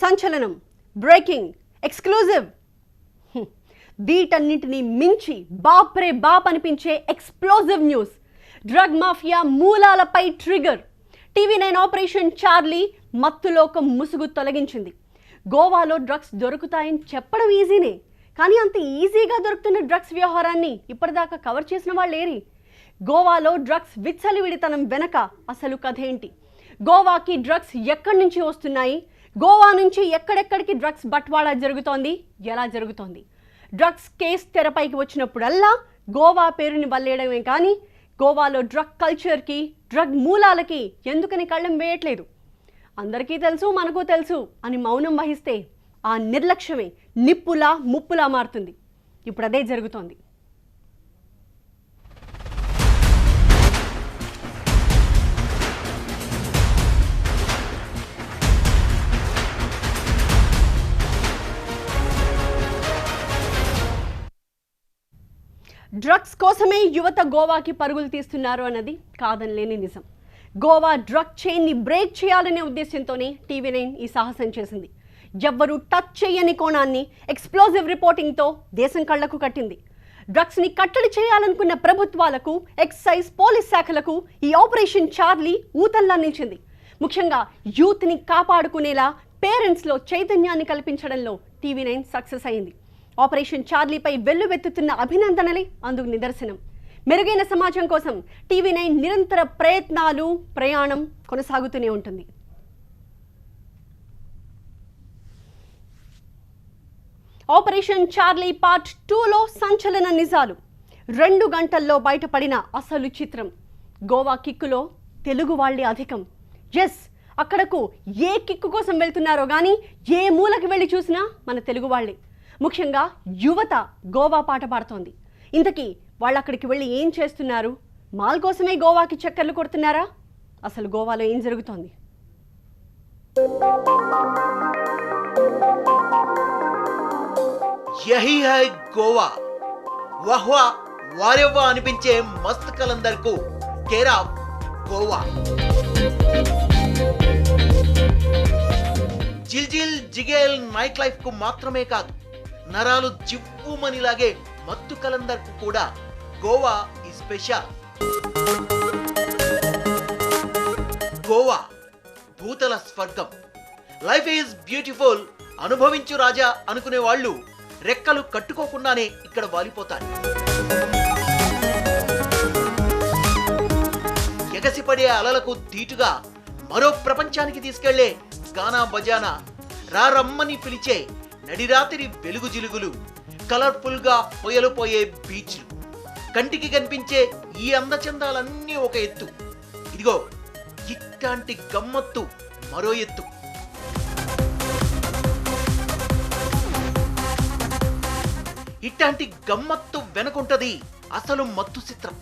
సంచలనం, breaking, exclusive, వీటన్నింటినీ మించి బాప్రే బాప్ అనిపించే ఎక్స్ప్లోజివ్ న్యూస్. డ్రగ్ మాఫియా మూలాలపై ట్రిగర్. టీవీ9 ఆపరేషన్ చార్లీ మత్తులోకం ముసుగు తొలగించింది. గోవాలో డ్రగ్స్ దొరుకుతాయని చెప్పడం ఈజీనే, కానీ అంత ఈజీగా దొరుకుతున్న డ్రగ్స్ వ్యవహారాన్ని ఇప్పటిదాకా కవర్ చేసిన వాళ్ళేరి? గోవాలో డ్రగ్స్ విచ్చలవిడితనం వెనక అసలు కథ ఏంటి? గోవాకి డ్రగ్స్ ఎక్కడి నుంచి వస్తున్నాయి? గోవా నుంచి ఎక్కడెక్కడికి డ్రగ్స్ బట్వాడా జరుగుతోంది? ఎలా జరుగుతోంది? డ్రగ్స్ కేసు తెరపైకి వచ్చినప్పుడల్లా గోవా పేరుని వల్లేయడమే కానీ గోవాలో డ్రగ్ కల్చర్కి, డ్రగ్ మూలాలకి ఎందుకని కళ్ళెం వేయట్లేదు? అందరికీ తెలుసు, మనకు తెలుసు అని మౌనం వహిస్తే ఆ నిర్లక్ష్యమే నిప్పులా ముప్పులా మారుతుంది. ఇప్పుడు అదే జరుగుతోంది. డ్రగ్స్ కోసమే యువత గోవాకి పరుగులు తీస్తున్నారు అన్నది కాదనలేని నిజం. గోవా డ్రగ్ చైన్ని బ్రేక్ చేయాలనే ఉద్దేశంతోనే టీవీ9 ఈ సాహసం చేసింది. ఎవ్వరూ టచ్ చేయని కోణాన్ని ఎక్స్ప్లోజివ్ రిపోర్టింగ్తో దేశం కళ్లకు కట్టింది. డ్రగ్స్ని కట్టడి చేయాలనుకున్న ప్రభుత్వాలకు, ఎక్సైజ్, పోలీస్ శాఖలకు ఈ ఆపరేషన్ చార్లీ ఊతల్లా నిలిచింది. ముఖ్యంగా యూత్ని కాపాడుకునేలా పేరెంట్స్లో చైతన్యాన్ని కల్పించడంలో టీవీ9 సక్సెస్ అయింది. ఆపరేషన్ చార్లీపై వెల్లువెత్తుతున్న అభినందనలే అందుకు నిదర్శనం. మెరుగైన సమాజం కోసం టీవీ9 నిరంతర ప్రయత్నాలు, ప్రయాణం కొనసాగుతూనే ఉంటుంది. ఆపరేషన్ చార్లీ పార్ట్ 2లో సంచలన నిజాలు. 2 గంటల్లో బయటపడిన అసలు చిత్రం. గోవా కిక్కులో తెలుగు వాళ్ళే అధికం. ఎస్, అక్కడకు ఏ కిక్కు కోసం వెళ్తున్నారో కానీ ఏ మూలకి వెళ్ళి చూసినా మన తెలుగు వాళ్ళే. ముఖ్యంగా యువత గోవా పాట పాడుతోంది. ఇంతకీ వాళ్ళు అక్కడికి వెళ్ళి ఏం చేస్తున్నారు? మాల్ కోసమే గోవాకి చక్కర్లు కొడుతున్నారా? అసలు గోవాలో ఏం జరుగుతోంది? యహీ హై గోవా, వహ్వా వారెవ్వా అనిపించే మస్త్ కలందర్కు కేరా గోవా. జిల్జిల్ జిగేల్ నైట్ లైఫ్ కు మాత్రమే కాదు, నరాలు జివ్వుమనిలాగే మత్తు కలందర్కు కూడా గోవా ఈ స్పెషల్. గోవా భూతల స్వర్గం. లైఫ్ ఈజ్ బ్యూటిఫుల్, అనుభవించు రాజా అనుకునే వాళ్ళు రెక్కలు కట్టుకోకుండానే ఇక్కడ వాలిపోతారు. ఎగసిపడే అలలకు ధీటుగా మరో ప్రపంచానికి తీసుకెళ్లే గానా బజానా, రారమ్మని పిలిచే నడిరాత్రి వెలుగు జిలుగులు, కలర్ఫుల్ గా పొయలుపోయే బీచ్లు, కంటికి కనిపించే ఈ అందచందాలన్నీ ఒక ఎత్తు. ఇదిగో ఇట్లాంటి గమ్మత్తు మరో ఎత్తు. ఇట్లాంటి గమ్మత్తు వెనుకుంటది అసలు మత్తు చిత్రం.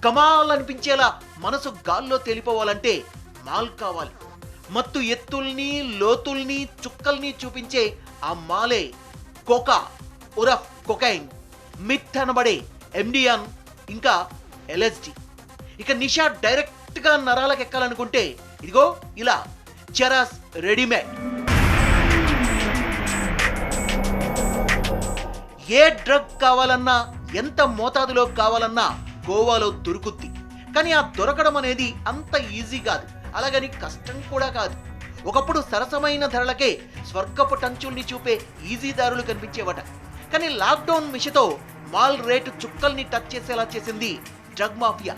కమాల్ అనిపించేలా మనసు గాల్లో తేలిపోవాలంటే మాల్ కావాలి. మత్తు ఎత్తుల్ని, లోతుల్ని, చుక్కల్ని చూపించే ఆ మాలే కోకా ఉరఫ్ కొకైన్, మిత్ అనబడే ఎండిఎన్, ఇంకా ఎల్ఎస్డి. ఇక నిషా డైరెక్ట్ గా నరాలకు ఎక్కాలనుకుంటే ఇదిగో ఇలా చెరాస్ రెడీమేడ్. ఏ డ్రగ్ కావాలన్నా, ఎంత మోతాదులో కావాలన్నా గోవాలో దొరుకుద్ది. కానీ ఆ దొరకడం అనేది అంత ఈజీ కాదు, అలాగని కష్టం కూడా కాదు. ఒకప్పుడు సరసమైన ధరలకే స్వర్గపు టంచుల్ని చూపే ఈజీ దారులు కనిపించేవట. కానీ లాక్డౌన్ మిషతో మాల్ రేటు చుక్కల్ని టచ్ చేసేలా చేసింది డ్రగ్ మాఫియా.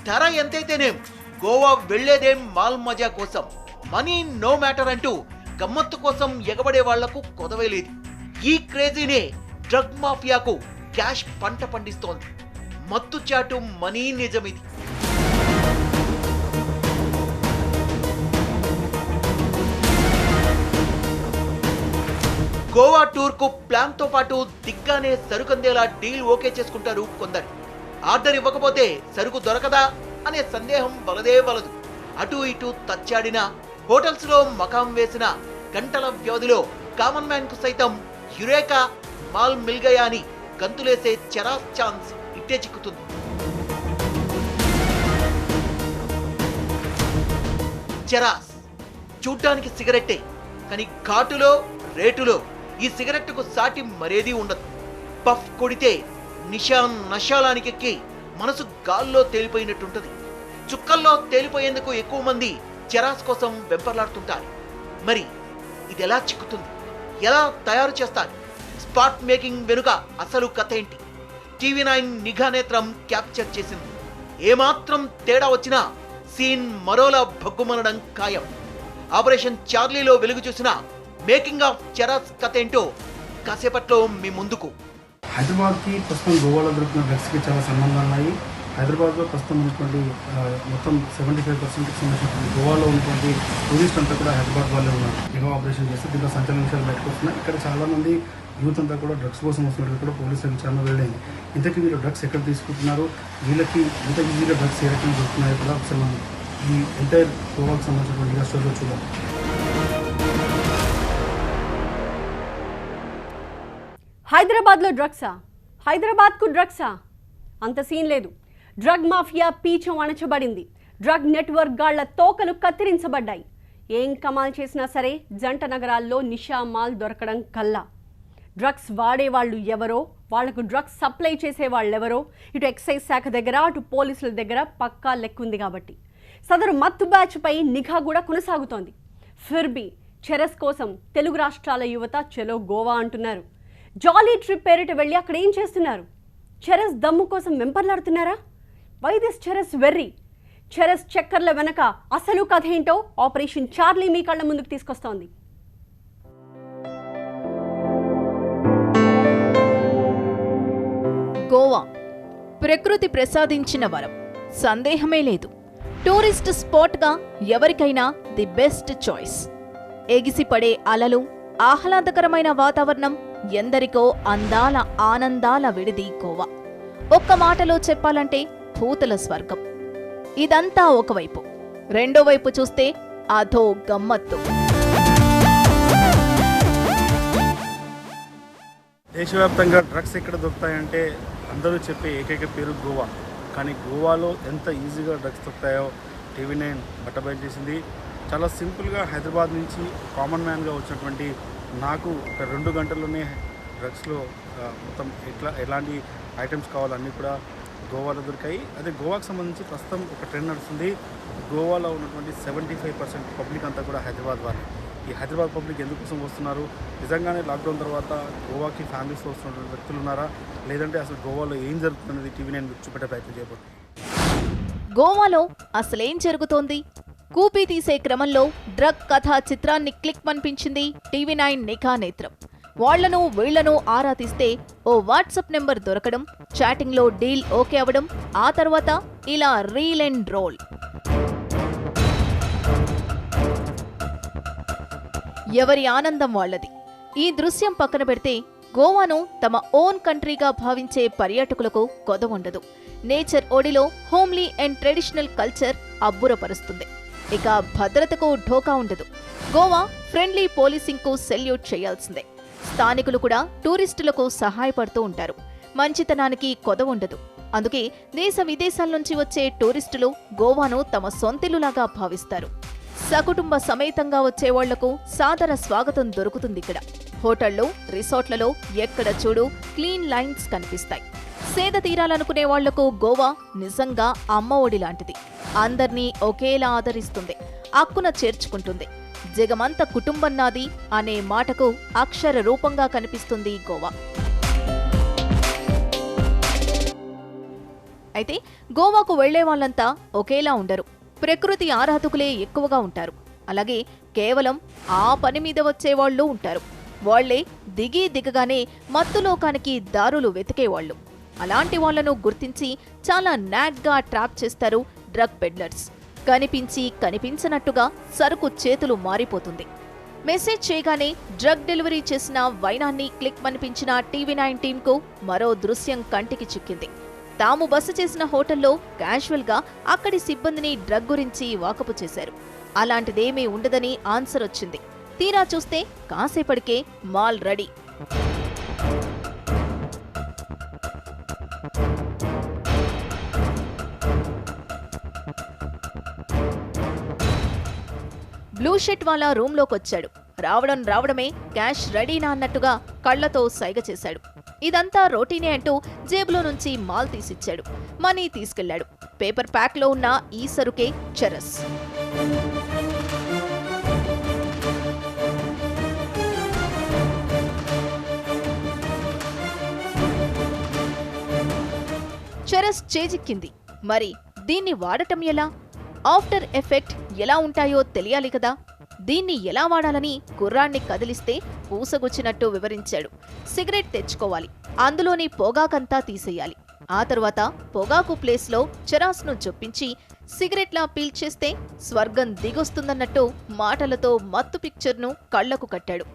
ధర ఎంతైతేనేం గోవా వెళ్లేదేం మాల్ మజా కోసం. మనీ నో మ్యాటర్ అంటూ గమ్మత్తు కోసం ఎగబడే వాళ్లకు కొదవే లేదు. ఈ క్రేజీనే డ్రగ్ మాఫియాకు క్యాష్ పంట పండిస్తోంది. మత్తు చాటు మనీ నిజమిది. గోవా టూర్ కు ప్లాన్ తో పాటు దిగ్గానే సరుకందేలా డీల్ ఓకే చేసుకుంటారు కొందరు. ఆర్డర్ ఇవ్వకపోతే సరుకు దొరకదా అనే సందేహం వలదే వలదు. అటు ఇటు తచ్చాడిన, హోటల్స్ లో మకాం వేసిన గంటల వ్యవధిలో కామన్ మ్యాన్ కు సైతం యురేకా, మాల్ మిల్గయా అని గంతులేసే చెరాస్ ఛాన్స్ ఇట్టే చిక్కుతుంది. చెరాస్ చూడ్డానికి సిగరెట్టే, కానీ ఘాటులో రేటులో ఈ సిగరెట్కు సాటి మరేదీ ఉండదు. పఫ్ కొడితే నశాలానికెక్కి మనసు గాల్లో తేలిపోయినట్టుంటది. చుక్కల్లో తేలిపోయేందుకు ఎక్కువ మంది చెరాస్ కోసం వెంపర్లాడుతుంటారు. మరి ఇది ఎలా చిక్కుతుంది, ఎలా తయారు చేస్తారు, స్పాట్ మేకింగ్ వెనుక అసలు కథ ఏంటి? TV9 నిఘా నేత్రం క్యాప్చర్ చేసింది. ఏమాత్రం తేడా వచ్చినా సీన్ మరోలా భగ్గుమనడం ఖాయం. ఆపరేషన్ చార్లీలో వెలుగు చూసిన మేకింగ్ ఆఫ్ చెరాస్ కథ ఏంటో కాసేపట్లో మీ ముందుకు. హైదరాబాద్కి ప్రస్తుతం గోవాలో దొరికిన డ్రగ్స్కి చాలా సంబంధాలు ఉన్నాయి. హైదరాబాద్లో ప్రస్తుతం ఉన్నటువంటి మొత్తం 75% సంబంధించినటువంటి గోవాలో ఉన్నటువంటి టూరిస్ట్ అంతా కూడా హైదరాబాద్ వాళ్ళే ఉన్నారు. నిఘా ఆపరేషన్ చేస్తే దీంట్లో సంచలన విషయాలు బయటకు వస్తున్నాయి. ఇక్కడ చాలామంది యూత్ అంతా కూడా డ్రగ్స్ కోసం వస్తున్నట్టు కూడా పోలీసులు విచారణ వెళ్ళింది. ఇంతకీ వీళ్ళు డ్రగ్స్ ఎక్కడ తీసుకుంటున్నారు, వీళ్ళకి ఇంత ఈజీగా డ్రగ్స్ ఏ రకంగా దొరుకుతున్నాయో కూడా ఒకసారి మనం ఈ ఎంటైర్ గోవాకు సంబంధించినటువంటి స్టోరీలో చూద్దాం. హైదరాబాద్లో డ్రగ్సా? హైదరాబాద్కు డ్రగ్సా? అంత సీన్ లేదు. డ్రగ్ మాఫియా పీచం అణచబడింది. డ్రగ్ నెట్వర్క్ గాళ్ల తోకలు కత్తిరించబడ్డాయి. ఏం కమాల్ చేసినా సరే జంట నగరాల్లో నిషా మాల్ దొరకడం కల్లా. డ్రగ్స్ వాడేవాళ్ళు ఎవరో, వాళ్లకు డ్రగ్స్ సప్లై చేసే వాళ్ళెవరో ఇటు ఎక్సైజ్ శాఖ దగ్గర అటు పోలీసుల దగ్గర పక్కా లెక్కుంది. కాబట్టి సదరు మత్తు బ్యాచ్పై నిఘా కూడా కొనసాగుతోంది. ఫిర్బీ చెరస్ కోసం తెలుగు రాష్ట్రాల యువత చెలో గోవా అంటున్నారు. జాలీ ట్రిప్ పేరిట వెళ్ళి అక్కడ ఏం చేస్తున్నారు? చెరస్ దమ్ము కోసం వెంపర్లాడుతున్నారా? వై దిస్ చెరస్ వెర్రీ? చెరస్ చక్కర్ల వెనక అసలు కథ ఏంటో ఆపరేషన్ చార్లీ మీ కళ్ళ ముందుకు తీసుకొస్తోంది. గోవా ప్రకృతి ప్రసాదించిన వరం, సందేహమే లేదు. టూరిస్ట్ స్పాట్గా ఎవరికైనా ది బెస్ట్ చాయిస్. ఎగిసిపడే అలలు, ఆహ్లాదకరమైన వాతావరణం, ఎందరికో అందాల ఆనందాల విడిది గోవా. ఒక్క మాటలో చెప్పాలంటే భూతల స్వర్గం. ఇదంతా ఒకవైపు. రెండో వైపు చూస్తే అదో గమ్మత్తు. దేశవ్యాప్తంగా డ్రగ్స్ ఎక్కడ దొరుకుతాయంటే అందరూ చెప్పే ఏకైక పేరు గోవా. కానీ గోవాలో ఎంత ఈజీగా డ్రగ్స్ దొరుకుతాయో TV9 బట్టబయలు చేసింది. చాలా సింపుల్గా హైదరాబాద్ నుంచి కామన్ మ్యాన్గా వచ్చినటువంటి నాకు ఒక 2 గంటల్లోనే డ్రగ్స్లో మొత్తం ఎలాంటి ఐటమ్స్ కావాలన్నీ కూడా గోవాలో దొరికాయి. అదే గోవాకు సంబంధించి ప్రస్తుతం ఒక ట్రెండ్ నడుస్తుంది. గోవాలో ఉన్నటువంటి 75% పబ్లిక్ అంతా కూడా హైదరాబాద్ వాళ్ళు. ఈ హైదరాబాద్ పబ్లిక్ ఎందుకోసం వస్తున్నారు? నిజంగానే లాక్డౌన్ తర్వాత గోవాకి ఫ్యామిలీస్తో వస్తున్నటువంటి వ్యక్తులు ఉన్నారా, లేదంటే అసలు గోవాలో ఏం జరుగుతున్నది TV9 చూపెట్టే ప్రయత్నం చేయబోతుంది. గోవాలో అసలేం జరుగుతోంది? కూపీ తీసే క్రమంలో డ్రగ్ కథా చిత్రాన్ని క్లిక్ మనిపించింది TV9 నిఘా నేత్రం. వాళ్లను వీళ్లను ఆరా తీస్తే ఓ వాట్సాప్ నెంబర్ దొరకడం, చాటింగ్లో డీల్ ఓకే అవడం, ఆ తర్వాత ఇలా రీల్ అండ్ రోల్. ఎవరి ఆనందం వాళ్లది. ఈ దృశ్యం పక్కన పెడితే గోవాను తమ ఓన్ కంట్రీగా భావించే పర్యాటకులకు కొదవుండదు. నేచర్ ఒడిలో హోమ్లీ అండ్ ట్రెడిషనల్ కల్చర్ అబ్బురపరుస్తుంది. ఇక భద్రతకు ఢోకా ఉండదు. గోవా ఫ్రెండ్లీ పోలీసింగ్కు సెల్యూట్ చేయాల్సిందే. స్థానికులు కూడా టూరిస్టులకు సహాయపడుతూ ఉంటారు. మంచితనానికి కొదవుండదు. అందుకే దేశ విదేశాల నుంచి వచ్చే టూరిస్టులు గోవాను తమ సొంతిల్లులాగా భావిస్తారు. సకుటుంబ సమేతంగా వచ్చేవాళ్లకు సాదర స్వాగతం దొరుకుతుంది ఇక్కడ. హోటళ్లు, రిసార్ట్లలో ఎక్కడ చూడు క్లీన్ లైన్స్ కనిపిస్తాయి. సేద తీరాలనుకునే వాళ్లకు గోవా నిజంగా అమ్మ ఒడి లాంటిది. అందర్నీ ఒకేలా ఆదరిస్తుంది, అక్కున చేర్చుకుంటుంది. జగమంత కుటుంబం నాది అనే మాటకు అక్షర రూపంగా కనిపిస్తుంది గోవా. అయితే గోవాకు వెళ్లే వాళ్ళంతా ఒకేలా ఉండరు. ప్రకృతి ఆరాధకులే ఎక్కువగా ఉంటారు. అలాగే కేవలం ఆ పని మీద వచ్చేవాళ్లు ఉంటారు. వాళ్లే దిగగానే మత్తులోకానికి దారులు వెతికేవాళ్లు. అలాంటి వాళ్లను గుర్తించి చాలా నాగ్గా ట్రాప్ చేస్తారు డ్రగ్ పెడ్లర్స్. కనిపించి కనిపించనట్టుగా సరుకు చేతులు మారిపోతుంది. మెసేజ్ చేయగానే డ్రగ్ డెలివరీ చేసిన వైనాన్ని క్లిక్ మనిపించిన TV9 టీంకు మరో దృశ్యం కంటికి చిక్కింది. తాము బస చేసిన హోటల్లో క్యాజువల్గా అక్కడి సిబ్బందిని డ్రగ్ గురించి వాకపు చేశారు. అలాంటిదేమీ ఉండదని ఆన్సర్ వచ్చింది. తీరా చూస్తే కాసేపటికే మాల్ రెడీ. బ్లూ షర్ట్ వాళ్ళ రూంలోకొచ్చాడు. రావడమే క్యాష్ రెడీనా అన్నట్టుగా కళ్లతో సైగ చేశాడు. ఇదంతా రోటీనే అంటూ జేబులో నుంచి మాల్ తీసిచ్చాడు. మనీ తీసుకెళ్లాడు. పేపర్ ప్యాక్ లో ఉన్న ఈ సరుకే చరస్. చరస్ చేజిక్కింది. మరి దీన్ని వాడటం ఎలా? ఆఫ్టర్ ఎఫెక్ట్ ఎలా ఉంటాయో తెలియాలి కదా. దీన్ని ఎలా వాడాలని కుర్రాన్ని కదిలిస్తే పూసగుచ్చినట్టు వివరించాడు. సిగరెట్ తెచ్చుకోవాలి, అందులోని పొగాకంతా తీసేయాలి. ఆ తర్వాత పొగాకు ప్లేస్లో చరాస్ను చొప్పించి సిగరెట్లా పీల్చేస్తే స్వర్గం దిగొస్తుందన్నట్టు మాటలతో మత్తు పిక్చర్ను కళ్లకు కట్టాడు.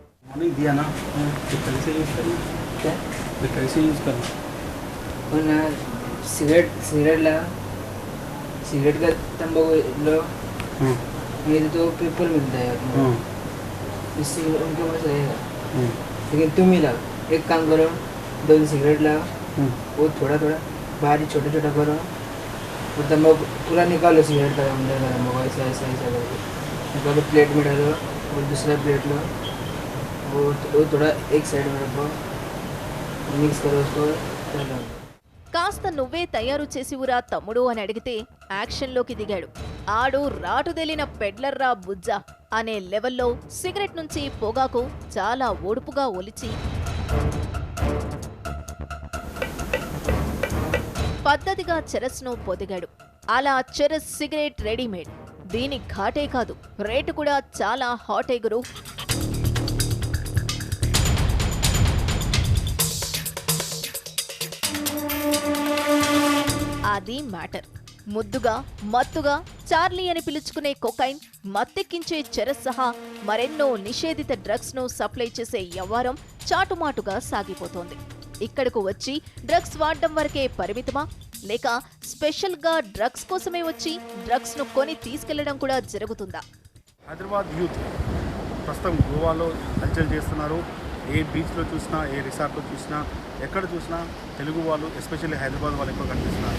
सिगरेट का तंबाकू लो, ये तो पीपल मिलता है, इससे उनके पास रहेगा। लेकिन तुम ही लाओ, एक काम करो, 2 सिगरेट लाओ, वो थोड़ा थोड़ा बाहर छोटा छोटा करो, और तंबाकू पूरा निकालो सिगरेट का अंदर का तंबाकू ऐसा ऐसा ऐसा करके निकालो, प्लेट में डालो और दूसरा प्लेट लो, वो थोड़ा एक साइड में रखो, मिक्स करो उसको, डालो। కాస్త నువ్వే తయారు చేసివురా తమ్ముడు అని అడిగితే యాక్షన్లోకి దిగాడు. ఆడు రాటుదేలిన పెడ్లర్రా బుజ్జ అనే లెవెల్లో సిగరెట్ నుంచి పొగాకు చాలా ఒడుపుగా ఒలిచి పద్ధతిగా చెరస్ను పొదిగాడు. అలా చెరస్ సిగరెట్ రెడీమేడ్. దీని ఘాటే కాదు, రేటు కూడా చాలా హాటే గురు. అది మ్యాటర్. ముద్దుగా మత్తుగా చార్లీ అని పిలుచుకునే కొకైన్, మత్తెక్కించే చెరస్ సహా మరెన్నో నిషేధిత డ్రగ్స్ ను సప్లై చేసే వ్యవహారం చాటుమాటుగా సాగిపోతోంది. ఇక్కడకు వచ్చి డ్రగ్స్ వాడడం వరకే పరిమితమా, లేక స్పెషల్ గా డ్రగ్స్ కోసమే వచ్చి డ్రగ్స్ ను కొని తీసుకెళ్లడం కూడా జరుగుతుందా? హైదరాబాద్ యూత్ ప్రస్తుతం గోవాలో హల్చల్ చేస్తున్నారు. ఏ బీచ్లో చూసినా, ఏ రిసార్ట్లో చూసినా, ఎక్కడ చూసినా తెలుగు వాళ్ళు, ఎస్పెషల్లీ హైదరాబాద్ వాళ్ళు ఎక్కువ కనిపిస్తున్నారు.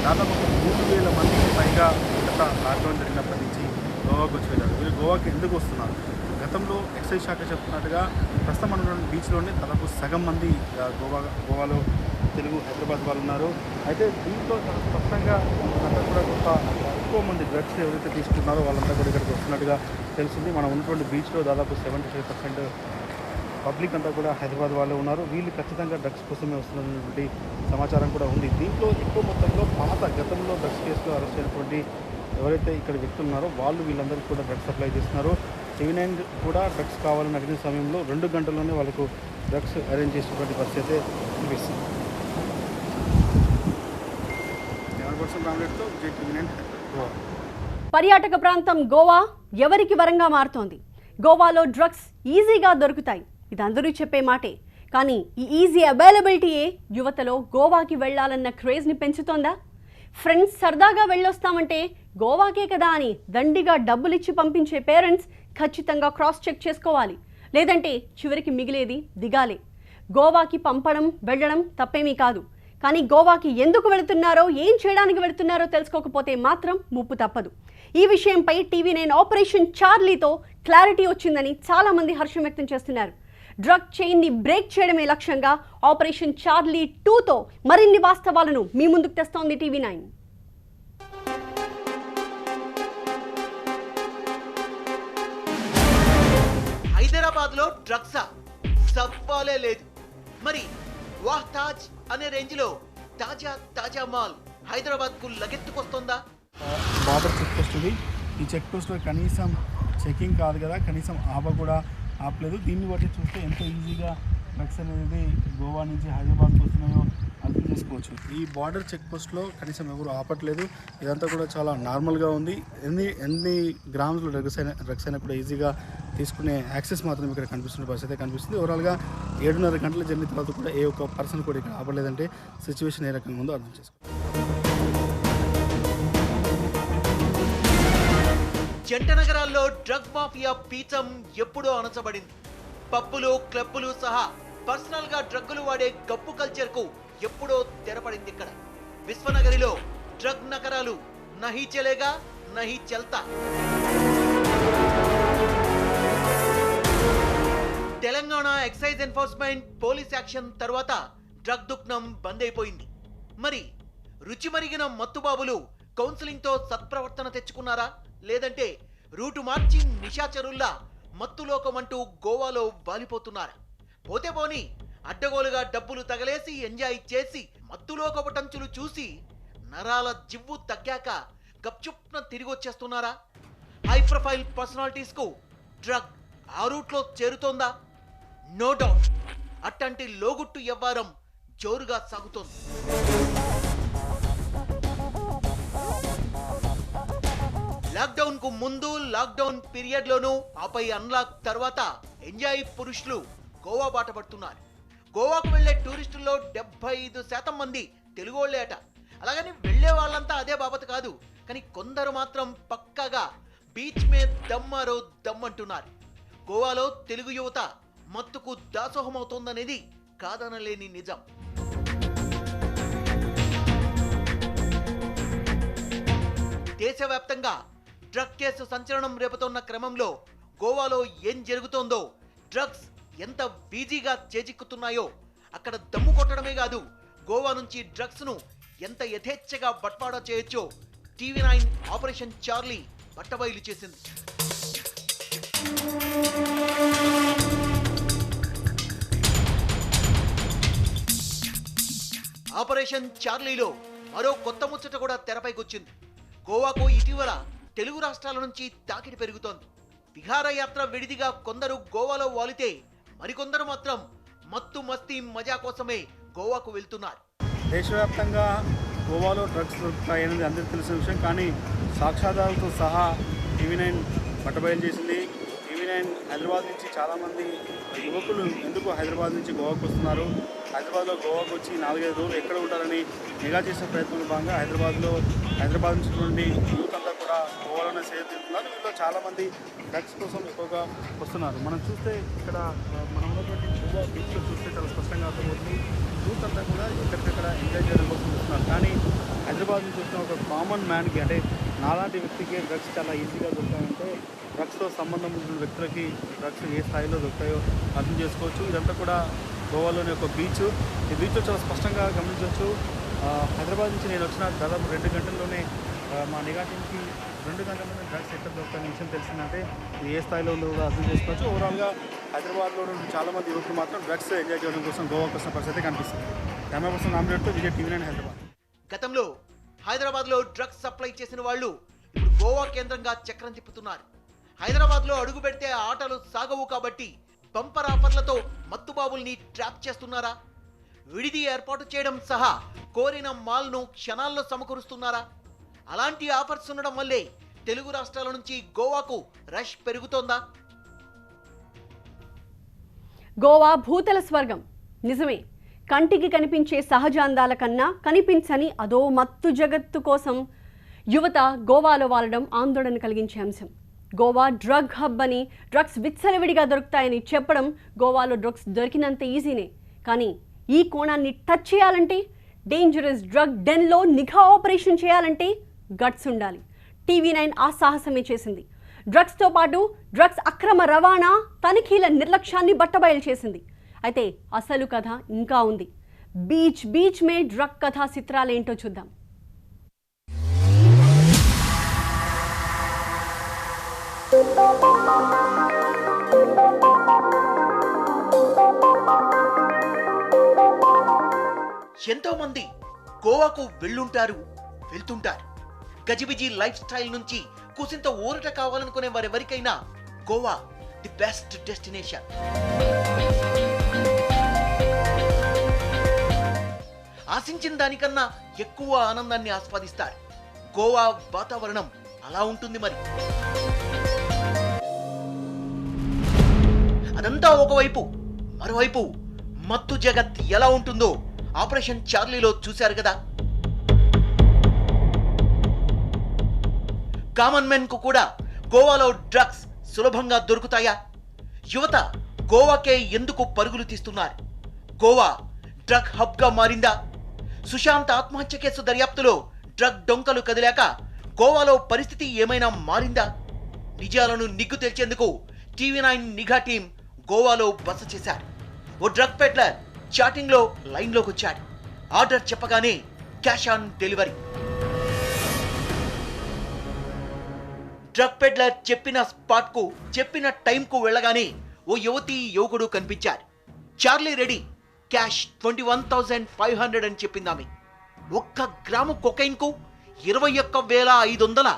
దాదాపు 3,000 మందికి పైగా గత లాక్డౌన్ జరిగినప్పటి నుంచి గోవాకు వచ్చి వెళ్ళారు. వీళ్ళు గోవాకి ఎందుకు వస్తున్నారు? గతంలో ఎక్సైజ్ శాఖ చెప్తున్నట్టుగా ప్రస్తుతం ఉన్నటువంటి బీచ్లోనే దాదాపు సగం మంది గోవాలో తెలుగు హైదరాబాద్ వాళ్ళు ఉన్నారు. అయితే దీంట్లో చాలా స్పష్టంగా అంతా కూడా ఎక్కువ మంది డ్రగ్స్ ఎవరైతే తీసుకుంటున్నారో వాళ్ళంతా కూడా ఇక్కడికి వస్తున్నట్టుగా తెలిసింది. మనం ఉన్నటువంటి బీచ్లో దాదాపు 75% పబ్లిక్ అంతా కూడా హైదరాబాద్ వాళ్ళే ఉన్నారు. వీళ్ళు ఖచ్చితంగా డ్రగ్స్ కోసమే వస్తున్నటువంటి సమాచారం కూడా ఉంది. దీంట్లో ఎక్కువ మొత్తంలో గతంలో డ్రగ్స్ కేసులో అరెస్ట్ అయినటువంటి ఎవరైతే ఇక్కడ వ్యక్తులు ఉన్నారో వాళ్ళు వీళ్ళందరికీ కూడా డ్రగ్స్ సప్లై చేస్తున్నారు. TV9 కూడా డ్రగ్స్ కావాలని అడిగిన సమయంలో 2 గంటల్లోనే వాళ్ళకు డ్రగ్స్ అరేంజ్ చేసినటువంటి పరిస్థితి అయితే కనిపిస్తుంది. పర్యాటక ప్రాంతం గోవా ఎవరికి వరంగా మారుతోంది? గోవాలో డ్రగ్స్ ఈజీగా దొరుకుతాయి, ఇది అందరూ చెప్పే మాటే. కానీ ఈ ఈజీ అవైలబిలిటీయే యువతలో గోవాకి వెళ్లాలన్న క్రేజ్ని పెంచుతోందా? ఫ్రెండ్స్ సరదాగా వెళ్ళొస్తామంటే గోవాకే కదా అని దండిగా డబ్బులిచ్చి పంపించే పేరెంట్స్ ఖచ్చితంగా క్రాస్ చెక్ చేసుకోవాలి. లేదంటే చివరికి మిగిలేది దిగాలే. గోవాకి పంపడం వెళ్ళడం తప్పేమీ కాదు. కానీ గోవాకి ఎందుకు వెళుతున్నారో, ఏం చేయడానికి వెళుతున్నారో తెలుసుకోకపోతే మాత్రం ముప్పు తప్పదు. ఈ విషయంపై TV9 ఆపరేషన్ చార్లీతో క్లారిటీ వచ్చిందని చాలా మంది హర్షం వ్యక్తం చేస్తున్నారు. డ్రగ్ చైన్ని బ్రేక్ చేయడమే లక్ష్యంగా ఆపరేషన్ చార్లీ 2తో మరిన్ని వాస్తవాలను మీ ముందుకు తెస్తోంది TV9. హైదరాబాద్లో డ్రగ్సా సవ్వాలే లేదు. మరి వాహ్ తాజ్ అనే రేంజ్లో తాజా మాల్ హైదరాబాద్కు లగెత్తుకొస్తుందా? బార్డర్ చెక్ పోస్ట్ ఉంది. ఈ చెక్ పోస్ట్లో కనీసం చెకింగ్ కాదు కదా, కనీసం కూడా ఆపలేదు. దీన్ని బట్టి చూస్తే ఎంతో ఈజీగా డ్రగ్స్ అనేది గోవా నుంచి హైదరాబాద్కి వస్తున్నాయో అర్థం చేసుకోవచ్చు. ఈ బార్డర్ చెక్ పోస్ట్లో కనీసం ఎవరు ఆపట్లేదు. ఇదంతా కూడా చాలా నార్మల్గా ఉంది. ఎన్ని గ్రామ్స్లో డ్రగ్స్ అయినా కూడా ఈజీగా తీసుకునే యాక్సెస్ మాత్రం ఇక్కడ కనిపిస్తున్న పరిస్థితి కనిపిస్తుంది. ఓవరాల్గా 7.5 గంటల జర్నీ తర్వాత కూడా ఏ ఒక్క పర్సన్ కూడా ఇక్కడ ఆపలేదంటే సిచ్యువేషన్ ఏ రకంగా ఉందో అర్థం చేసుకోవచ్చు. జంట నగరాల్లో డ్రగ్ మాఫియా పీచం ఎప్పుడో అణచబడింది. పబ్బులు, క్లబ్బులు సహా పర్సనల్ గా డ్రగ్గులు వాడే గబ్బు కల్చర్ కు ఎప్పుడో తెరపడింది ఇక్కడ. విశ్వనగరిలో డ్రగ్ నగరాలు నహీ చలేగా నహీ చల్తా. Telangana excise enforcement police action తర్వాత డ్రగ్ దుకాణం బంద్ అయిపోయింది. మరి రుచి మరిగిన మత్తుబాబులు కౌన్సిలింగ్తో సత్ప్రవర్తన తెచ్చుకున్నారా, లేదంటే రూటు మార్చి నిశాచరుల్లా మత్తులోకం అంటూ గోవాలో వాలిపోతున్నారా? పోతే పోని అడ్డగోలుగా డబ్బులు తగలేసి ఎంజాయ్ చేసి మత్తులోకపు టంచులు చూసి నరాల జివ్వు తగ్గాక గప్చుప్న తిరిగి వచ్చేస్తున్నారా? హై ప్రొఫైల్ పర్సనాలిటీస్ కు డ్రగ్ ఆ రూట్లో చేరుతోందా? నో డౌట్ అట్టంటి లోగుట్టు వ్యవహారం జోరుగా సాగుతోంది. లాక్డౌన్ కు ముందు, లాక్డౌన్ పీరియడ్ లోను, ఆపై అన్లాక్ తర్వాత ఎంజాయ్ పురుషులు గోవా బాట పడుతున్నారు. గోవాకు వెళ్లే టూరిస్టుల్లో 75% మంది తెలుగోళ్లే అట. అలాగని వెళ్లే వాళ్ళంతా అదే బాబత్ కాదు, కానీ కొందరు మాత్రం పక్కాగా బీచ్ మే దమ్మారో దమ్మంటున్నారు. గోవాలో తెలుగు యువత మత్తుకు దాసోహమవుతోందనేది కాదనలేని నిజం. దేశవ్యాప్తంగా డ్రగ్ కేసు సంచలనం రేపుతోన్న క్రమంలో గోవాలో ఏం జరుగుతోందో, డ్రగ్స్ ఎంత వీజీగా చేజిక్కుతున్నాయో, అక్కడ దమ్ము కొట్టడమే కాదు గోవా నుంచి డ్రగ్స్ ను ఎంత యథేచ్ఛగా బట్వాడా చేయొచ్చో TV9 ఆపరేషన్ చార్లీ బట్టబయలు చేసింది. ఆపరేషన్ చార్లీలో మరో కొత్త ముచ్చట కూడా తెరపైకొచ్చింది. గోవాకు ఇటీవల తెలుగు రాష్ట్రాల నుంచి తాకిడి పెరుగుతోంది. విహారయాత్ర విడిదిగా కొందరు గోవాలో వాలితే మరికొందరు మాత్రం మత్తు మస్తీ మజా కోసమే గోవాకు వెళ్తున్నారు. దేశవ్యాప్తంగా గోవాలో డ్రగ్స్ దొరుకుతాయనేది అందరికీ తెలిసిన విషయం, కానీ సాక్ష్యాధారాలతో సహా TV9 బట్టబయలు చేసింది. TV9 హైదరాబాద్ నుంచి చాలామంది యువకులు ఎందుకు హైదరాబాద్ నుంచి గోవాకు వస్తున్నారు, హైదరాబాద్లో గోవాకు వచ్చి 4-5 రోజులు ఎక్కడ ఉంటారని నిఘా చేసే ప్రయత్నంలో భాగంగా హైదరాబాద్ నుంచి యూత్ అంతా కూడా గోవాలోనే సేవ తీరుతున్నారు. వీళ్ళు చాలామంది డ్రగ్స్ కోసం ఎక్కువగా వస్తున్నారు. మనం చూస్తే ఇక్కడ మనం ఉన్నటువంటి గోవా బీచ్లో చూస్తే చాలా స్పష్టంగా అర్థమవుతుంది. యూత్ అంతా కూడా ఎక్కడికక్కడ ఎంజాయ్ చేయడం కోసం వస్తున్నారు. కానీ హైదరాబాద్ నుంచి వచ్చిన ఒక కామన్ మ్యాన్కి, అంటే నాలాంటి వ్యక్తికి డ్రగ్స్ చాలా ఈజీగా దొరుకుతాయంటే డ్రగ్స్తో సంబంధం ఉన్న వ్యక్తులకి డ్రగ్స్ ఏ స్థాయిలో దొరుకుతాయో అర్థం చేసుకోవచ్చు. ఇదంతా కూడా గోవాలోని ఒక బీచ్. ఈ బీచ్లో చాలా స్పష్టంగా గమనించవచ్చు. హైదరాబాద్ నుంచి నేను వచ్చిన దాదాపు 2 గంటల్లోనే మా నిఘా టీంకి 2 గంటల్లోనే డ్రగ్స్ ఎక్కడ దొరుకుతాయనే విషయం తెలిసిందంటే ఇది ఏ స్థాయిలో ఉందో కూడా అర్థం చేసుకోవచ్చు. ఓవరాల్గా హైదరాబాద్లో చాలామంది యువకులు మాత్రం డ్రగ్స్ ఎంజాయ్ చేయడం కోసం గోవాకు వస్తున్న పరిస్థితి కనిపిస్తుంది. కెమెరా పర్సన్ నామినేట్తో విజయ్ TV9 హైదరాబాద్. గతంలో హైదరాబాద్లో డ్రగ్స్ సప్లై చేసిన వాళ్ళు ఇప్పుడు గోవా కేంద్రంగా చక్రం తిప్పుతున్నారు. హైదరాబాద్లో అడుగు పెడితే ఆటలు సాగవు కాబట్టి బంపర్ ఆఫర్లతో మత్తుబాబుల్ని ట్రాప్ చేస్తున్నారా? విడిది ఏర్పాటు చేయడం సహా కోరిన మాల్ను క్షణాల్లో సమకూరుస్తున్నారా? అలాంటి ఆఫర్స్ ఉండడం వల్లే తెలుగు రాష్ట్రాల నుంచి గోవాకు రష్ పెరుగుతోందా? గోవా భూతల స్వర్గం నిజమే. కంటికి కనిపించే సహజ అందాల కన్నా కనిపించని అదో మత్తు జగత్తు కోసం యువత గోవాలో వాలడం ఆందోళన కలిగించే అంశం. గోవా డ్రగ్ హబ్ అని, డ్రగ్స్ విచ్చలవిడిగా దొరుకుతాయని చెప్పడం గోవాలో డ్రగ్స్ దొరికినంత ఈజీనే. కానీ ఈ కోణాన్ని టచ్ చేయాలంటే, డేంజరస్ డ్రగ్ డెన్లో నిఘా ఆపరేషన్ చేయాలంటే గట్స్ ఉండాలి. TV9 ఆ సాహసమే చేసింది. డ్రగ్స్తో పాటు డ్రగ్స్ అక్రమ రవాణా, తనిఖీల నిర్లక్ష్యాన్ని బట్టబయలు చేసింది. అయితే అసలు కథ ఇంకా ఉంది. బీచ్ మే డ్రగ్ కథా చిత్రాలేంటో చూద్దాం. ఎంతో మంది గోవాకు వెళ్తుంటారు. గజిబిజి లైఫ్ స్టైల్ నుంచి కుసింత ఊరట కావాలనుకునే వారెవరికైనా గోవా ది బెస్ట్ డెస్టినేషన్. ఆశించిన దానికన్నా ఎక్కువ ఆనందాన్ని ఆస్వాదిస్తారు. గోవా వాతావరణం అలా ఉంటుంది. మరి అదంతా ఒకవైపు, మరోవైపు మత్తు జగత్ ఎలా ఉంటుందో ఆపరేషన్ చార్లీలో చూశారు కదా. కామన్ మెన్ కు కూడా గోవాలో డ్రగ్స్ సులభంగా దొరుకుతాయా? యువత గోవాకే ఎందుకు పరుగులు తీస్తున్నారు? గోవా డ్రగ్ హబ్ గా మారిందా? సుశాంత్ ఆత్మహత్య కేసు దర్యాప్తులో డ్రగ్ డొంకలు కదిలాక గోవాలో పరిస్థితి ఏమైనా మారిందా? నిజాలను నిగ్గు తెల్చేందుకు TV9 నిఘా టీం గోవాలో బస చేశారు. ఓ డ్రగ్ పెడ్లర్ చాటింగ్లో లైన్లోకి వచ్చాడు. ఆర్డర్ చెప్పగానే cash on delivery. Drug peddler చెప్పిన స్పాట్కు చెప్పిన టైంకు వెళ్ళగానే ఓ యువకుడు కనిపించారు. చార్లీ రెడీ, క్యాష్ 21,500 అని చెప్పింది ఆమె. 1 గ్రాము కొకైన్కు 21,500.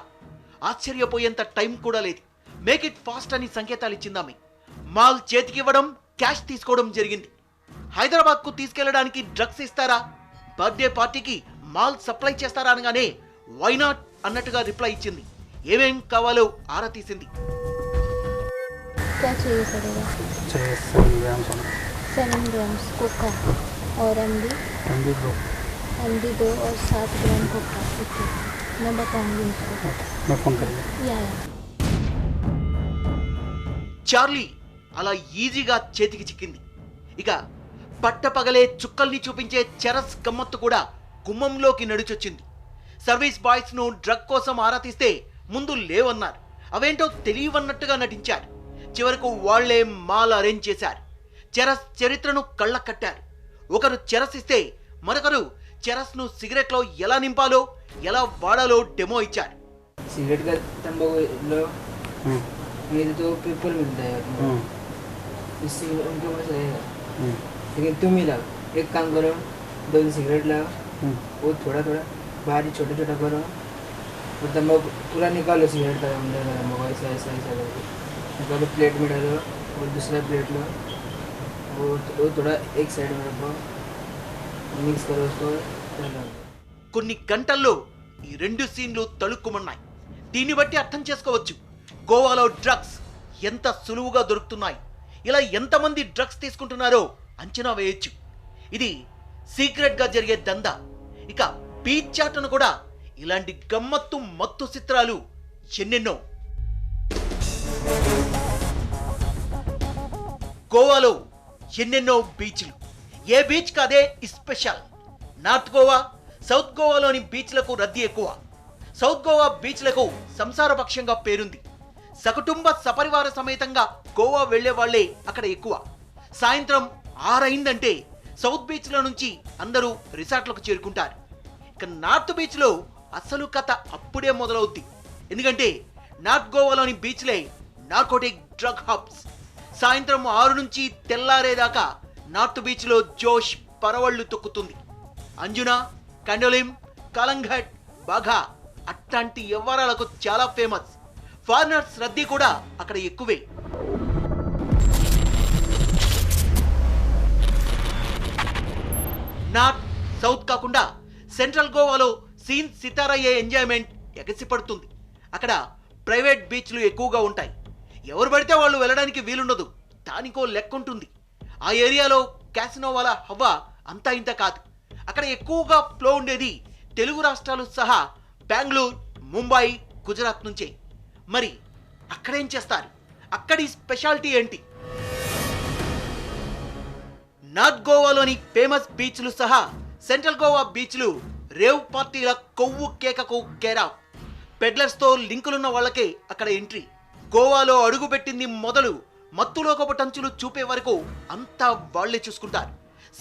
ఆశ్చర్యపోయేంత టైం కూడా లేదు. మేక్ ఇట్ ఫాస్ట్ అని సంకేతాలు ఇచ్చిందామె. మాల్ చేతికివ్వడం, క్యాష్ తీసుకోవడం జరిగింది. హైదరాబాద్కు తీసుకెళ్లడానికి డ్రగ్స్ ఇస్తారా, బర్త్డే పార్టీకి మాల్ సప్లై చేస్తారా అనగానే వై నాట్ అన్నట్టుగా రిప్లై ఇచ్చింది. ఏమేం కావాలో ఆరా తీసింది. क्या चाहिए पड़ेगा? चाहिए 7 ग्राम 7 ग्राम्स कोका और एमडी 2 और 7 ग्राम कोका. ठीक है, मैं बताऊंगी उसको. मैं फ़ोन करूँगा. या చార్లీ అలా ఈజీగా చేతికి చిక్కింది. ఇక పట్టపగలే చుక్కల్ని చూపించే చెరస్ గమ్మత్తు కూడా గుమ్మంలోకి నడిచొచ్చింది. సర్వీస్ బాయ్స్ ను డ్రగ్ కోసం ఆరా తీస్తే ముందు లేవన్నారు. అవేంటో తెలియవన్నట్టుగా నటించారు. చివరకు వాళ్లే మాల్ అరేంజ్ చేశారు. చెరస్ చరిత్రను కళ్ళ కట్టారు. ఒకరు చెరస్ ఇస్తే మరొకరు చెరస్ ను సిగరెట్ లో ఎలా నింపాలో ఎలా వాడాలో డెమో ఇచ్చారు. सिगरेट का तंबाकू लो, मेरे तो पेपर मिलता है इससे उनके पास रहेगा. लेकिन तुम ही लाओ, एक काम करो, 2 सिगरेट लाओ, वो थोड़ा थोड़ा बाहर ही छोटा छोटा करो और तंबाकू पूरा निकालो. सिगरेट का अंदर का तंबाकू ऐसा ऐसा ऐसा करके निकालो, प्लेट में डालो और दूसरा प्लेट लो, वो थोड़ा एक साइड में रखो, मिक्स करो उसको. కొన్ని గంటల్లో ఈ 2 సీన్లు తళుక్కుమన్నాయి. దీన్ని బట్టి అర్థం చేసుకోవచ్చు గోవాలో డ్రగ్స్ ఎంత సులువుగా దొరుకుతున్నాయి. ఇలా ఎంతమంది డ్రగ్స్ తీసుకుంటున్నారో అంచనా వేయొచ్చు. ఇది సీక్రెట్గా జరిగే దందా. ఇక బీచ్ చాటును కూడా ఇలాంటి గమ్మత్తు మత్తు చిత్రాలు ఎన్నెన్నో. గోవాలో ఎన్నెన్నో బీచ్లు, ఏ బీచ్ కాదే స్పెషల్. నార్త్ గోవా, సౌత్ గోవాలోని బీచ్లకు రద్దీ ఎక్కువ. సౌత్ గోవా బీచ్లకు సంసారపక్షంగా పేరుంది. సకుటుంబ సపరివార సమేతంగా గోవా వెళ్లే వాళ్లే అక్కడ ఎక్కువ. సాయంత్రం 6 అయిందంటే సౌత్ బీచ్ల నుంచి అందరూ రిసార్ట్లకు చేరుకుంటారు. ఇక నార్త్ బీచ్లో అసలు కథ అప్పుడే మొదలవుద్ది. ఎందుకంటే నార్త్ గోవాలోని బీచ్లే నార్కోటిక్ డ్రగ్ హబ్స్. సాయంత్రం 6 నుంచి తెల్లారేదాకా నార్త్ బీచ్లో జోష్ పరవళ్లు తొక్కుతుంది. అంజునా, కండోలిం, కలంఘట్, బాఘా అట్లాంటి వ్యవహారాలకు చాలా ఫేమస్. ఫారినర్స్ రద్దీ కూడా అక్కడ ఎక్కువే. నార్త్ సౌత్ కాకుండా సెంట్రల్ గోవాలో సీన్ సితారయ్యే ఎంజాయ్మెంట్ ఎగసిపడుతుంది. అక్కడ ప్రైవేట్ బీచ్లు ఎక్కువగా ఉంటాయి. ఎవరు పడితే వాళ్ళు వెళ్ళడానికి వీలుండదు. దానికో లెక్క ఉంటుంది. ఆ ఏరియాలో క్యాసినో వాళ్ళ హవా అంతా ఇంత కాదు. అక్కడ ఎక్కువగా ఫ్లో ఉండేది తెలుగు రాష్ట్రాలు సహా బెంగళూరు, ముంబై, గుజరాత్ నుంచే. మరి అక్కడేం చేస్తారు? అక్కడి స్పెషాలిటీ ఏంటి? నార్త్ గోవాలోని ఫేమస్ బీచ్లు సహా సెంట్రల్ గోవా బీచ్లు రేవ్ పార్టీల కొవ్వు కేకకు కేరాఫ్. పెడ్లర్స్తో లింకులున్న వాళ్ళకే అక్కడ ఎంట్రీ. గోవాలో అడుగుపెట్టింది మొదలు మత్తులోకపు టంచులు చూపే వరకు అంతా వాళ్లే చూసుకుంటారు.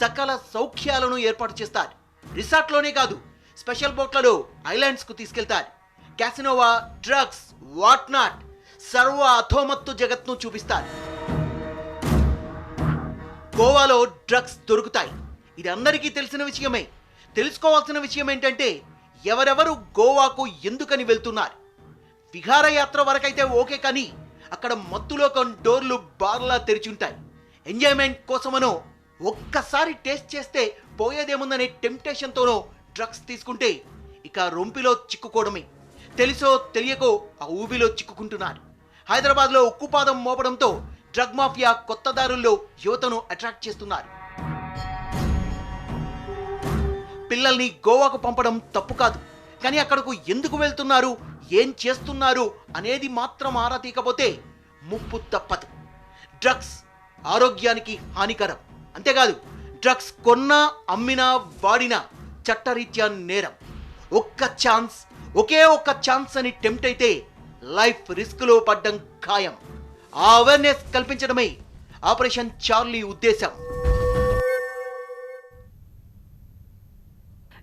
సకల సౌఖ్యాలను ఏర్పాటు చేస్తారు. రిసార్ట్లోనే కాదు, స్పెషల్ బోట్లలో ఐలాండ్స్కు తీసుకెళ్తారు. క్యాసినోవా, డ్రగ్స్, వాట్ నాట్ సర్వ అథోమత్తు జగత్ను చూపిస్తారు. గోవాలో డ్రగ్స్ దొరుకుతాయి. ఇది అందరికీ తెలిసిన విషయమే. తెలుసుకోవాల్సిన విషయం ఏంటంటే ఎవరెవరు గోవాకు ఎందుకని వెళ్తున్నారు. విహారయాత్ర వరకైతే ఓకే, కానీ అక్కడ మత్తులోకం డోర్లు బార్లా తెరిచుంటాయి. ఎంజాయ్మెంట్ కోసమనో ఒక్కసారి టేస్ట్ చేస్తే పోయేదేముందనే టెంప్టేషన్తోనో డ్రగ్స్ తీసుకుంటే ఇక రొంపిలో చిక్కుకోవడమే. తెలుసో తెలియకో ఆ ఊబిలో చిక్కుకుంటున్నారు. హైదరాబాద్లో ఉక్కుపాదం మోపడంతో డ్రగ్ మాఫియా కొత్త దారుల్లో యువతను అట్రాక్ట్ చేస్తున్నారు. పిల్లల్ని గోవాకు పంపడం తప్పు కాదు, కానీ అక్కడకు ఎందుకు వెళ్తున్నారు, ఏం చేస్తున్నారు అనేది మాత్రం ఆరా తీయకపోతే ముప్పు తప్పదు. డ్రగ్స్ ఆరోగ్యానికి హానికరం. అంతేకాదు, డ్రగ్స్ కొన్నా, అమ్మినా, వాడినా చట్టరీత్యా నేరం. ఒకే ఒక్క ఛాన్స్ అని టెంప్ట్ అయితే లైఫ్ రిస్క్లో పడ్డం ఖాయం. ఆ అవేర్నెస్ కల్పించడమే ఆపరేషన్ చార్లీ ఉద్దేశం.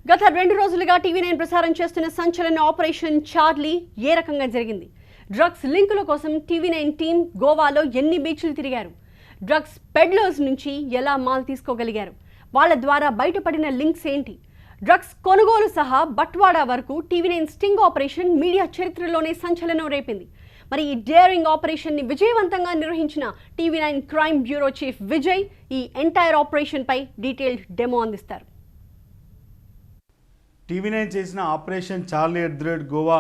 గత 2 రోజులుగా టీవీ9 ప్రసారం చేస్తున్న సంచలన ఆపరేషన్ చార్లీ ఏ రకంగా జరిగింది? డ్రగ్స్ లింకుల కోసం టీవీ9 టీం గోవాలో ఎన్ని బీచ్లు తిరిగారు? డ్రగ్స్ పెడ్లర్స్ నుంచి ఎలా మాల్ తీసుకోగలిగారు? వాళ్ళ ద్వారా బయటపడిన లింక్స్ ఏంటి? డ్రగ్స్ కొనుగోలు సహా బట్వాడా వరకు టీవీ9 స్టింగ్ ఆపరేషన్ మీడియా చరిత్రలోనే సంచలనం రేపింది. మరి ఈ డేరింగ్ ఆపరేషన్ని విజయవంతంగా నిర్వహించిన TV9 crime bureau chief Vijay ఈ ఎంటైర్ ఆపరేషన్పై డీటెయిల్డ్ డెమో అందిస్తారు. టీవీ9 చేసిన ఆపరేషన్ చార్లీ @ గోవా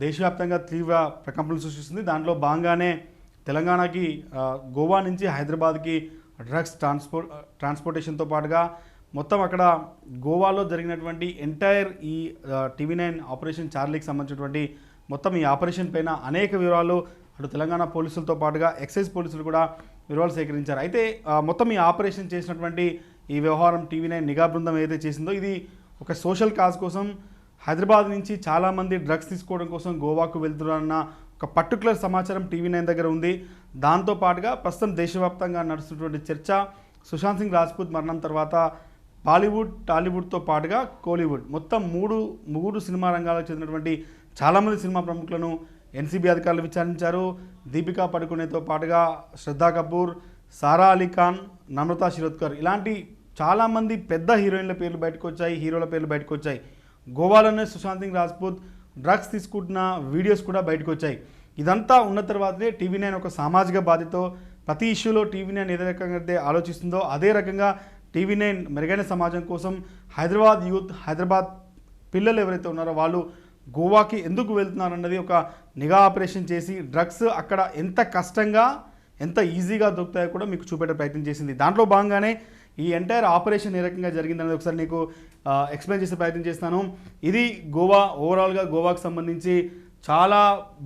దేశవ్యాప్తంగా తీవ్ర ప్రకంపనలు సృష్టిస్తుంది. దాంట్లో భాగంగానే తెలంగాణకి గోవా నుంచి హైదరాబాద్కి డ్రగ్స్ ట్రాన్స్పోర్టేషన్తో పాటుగా మొత్తం అక్కడ గోవాలో జరిగినటువంటి ఎంటైర్ ఈ టీవీ9 ఆపరేషన్ చార్లీకి సంబంధించినటువంటి మొత్తం ఈ ఆపరేషన్ పైన అనేక వివరాలు అటు తెలంగాణ పోలీసులతో పాటుగా ఎక్సైజ్ పోలీసులు కూడా వివరాలు సేకరించారు. అయితే మొత్తం ఈ ఆపరేషన్ చేసినటువంటి ఈ వ్యవహారం టీవీ9 నిఘా బృందం ఏదైతే చేసిందో ఇది ఒక సోషల్ కాజ్ కోసం హైదరాబాద్ నుంచి చాలామంది డ్రగ్స్ తీసుకోవడం కోసం గోవాకు వెళ్తున్నారన్న ఒక పర్టికులర్ సమాచారం టీవీ9 దగ్గర ఉంది. దాంతోపాటుగా ప్రస్తుతం దేశవ్యాప్తంగా నడుస్తున్నటువంటి చర్చ సుశాంత్ సింగ్ రాజ్పూత్ మరణం తర్వాత బాలీవుడ్, టాలీవుడ్తో పాటుగా కోలీవుడ్ మొత్తం మూడు సినిమా రంగాలకు చెందినటువంటి చాలామంది సినిమా ప్రముఖులను ఎన్సీబీ అధికారులు విచారించారు. దీపికా పడుకునేతో పాటుగా శ్రద్ధా కపూర్, సారా అలీ ఖాన్, నమ్రతా శిరోద్కర్ ఇలాంటి చాలామంది పెద్ద హీరోయిన్ల పేర్లు బయటకు వచ్చాయి, హీరోల పేర్లు బయటకు వచ్చాయి. గోవాలోనే సుశాంత్ సింగ్ రాజ్పూత్ డ్రగ్స్ తీసుకుంటున్న వీడియోస్ కూడా బయటకు వచ్చాయి. ఇదంతా ఉన్న తర్వాతనే టీవీ9 ఒక సామాజిక బాధ్యతతో ప్రతి ఇష్యూలో టీవీ9 ఏ రకంగా అయితే ఆలోచిస్తుందో అదే రకంగా టీవీ9 మెరుగైన సమాజం కోసం హైదరాబాద్ యూత్, హైదరాబాద్ పిల్లలు ఎవరైతే ఉన్నారో వాళ్ళు గోవాకి ఎందుకు వెళ్తున్నారన్నది ఒక నిఘా ఆపరేషన్ చేసి డ్రగ్స్ అక్కడ ఎంత కష్టంగా ఎంత ఈజీగా దొరుకుతాయో కూడా మీకు చూపెట్టే ప్రయత్నం చేసింది. దాంట్లో భాగంగానే ఈ ఎంటైర్ ఆపరేషన్ ఏ రకంగా జరిగిందనేది ఒకసారి నీకు ఎక్స్ప్లెయిన్ చేసే ప్రయత్నం చేస్తాను. ఇది గోవా, ఓవరాల్గా గోవాకు సంబంధించి చాలా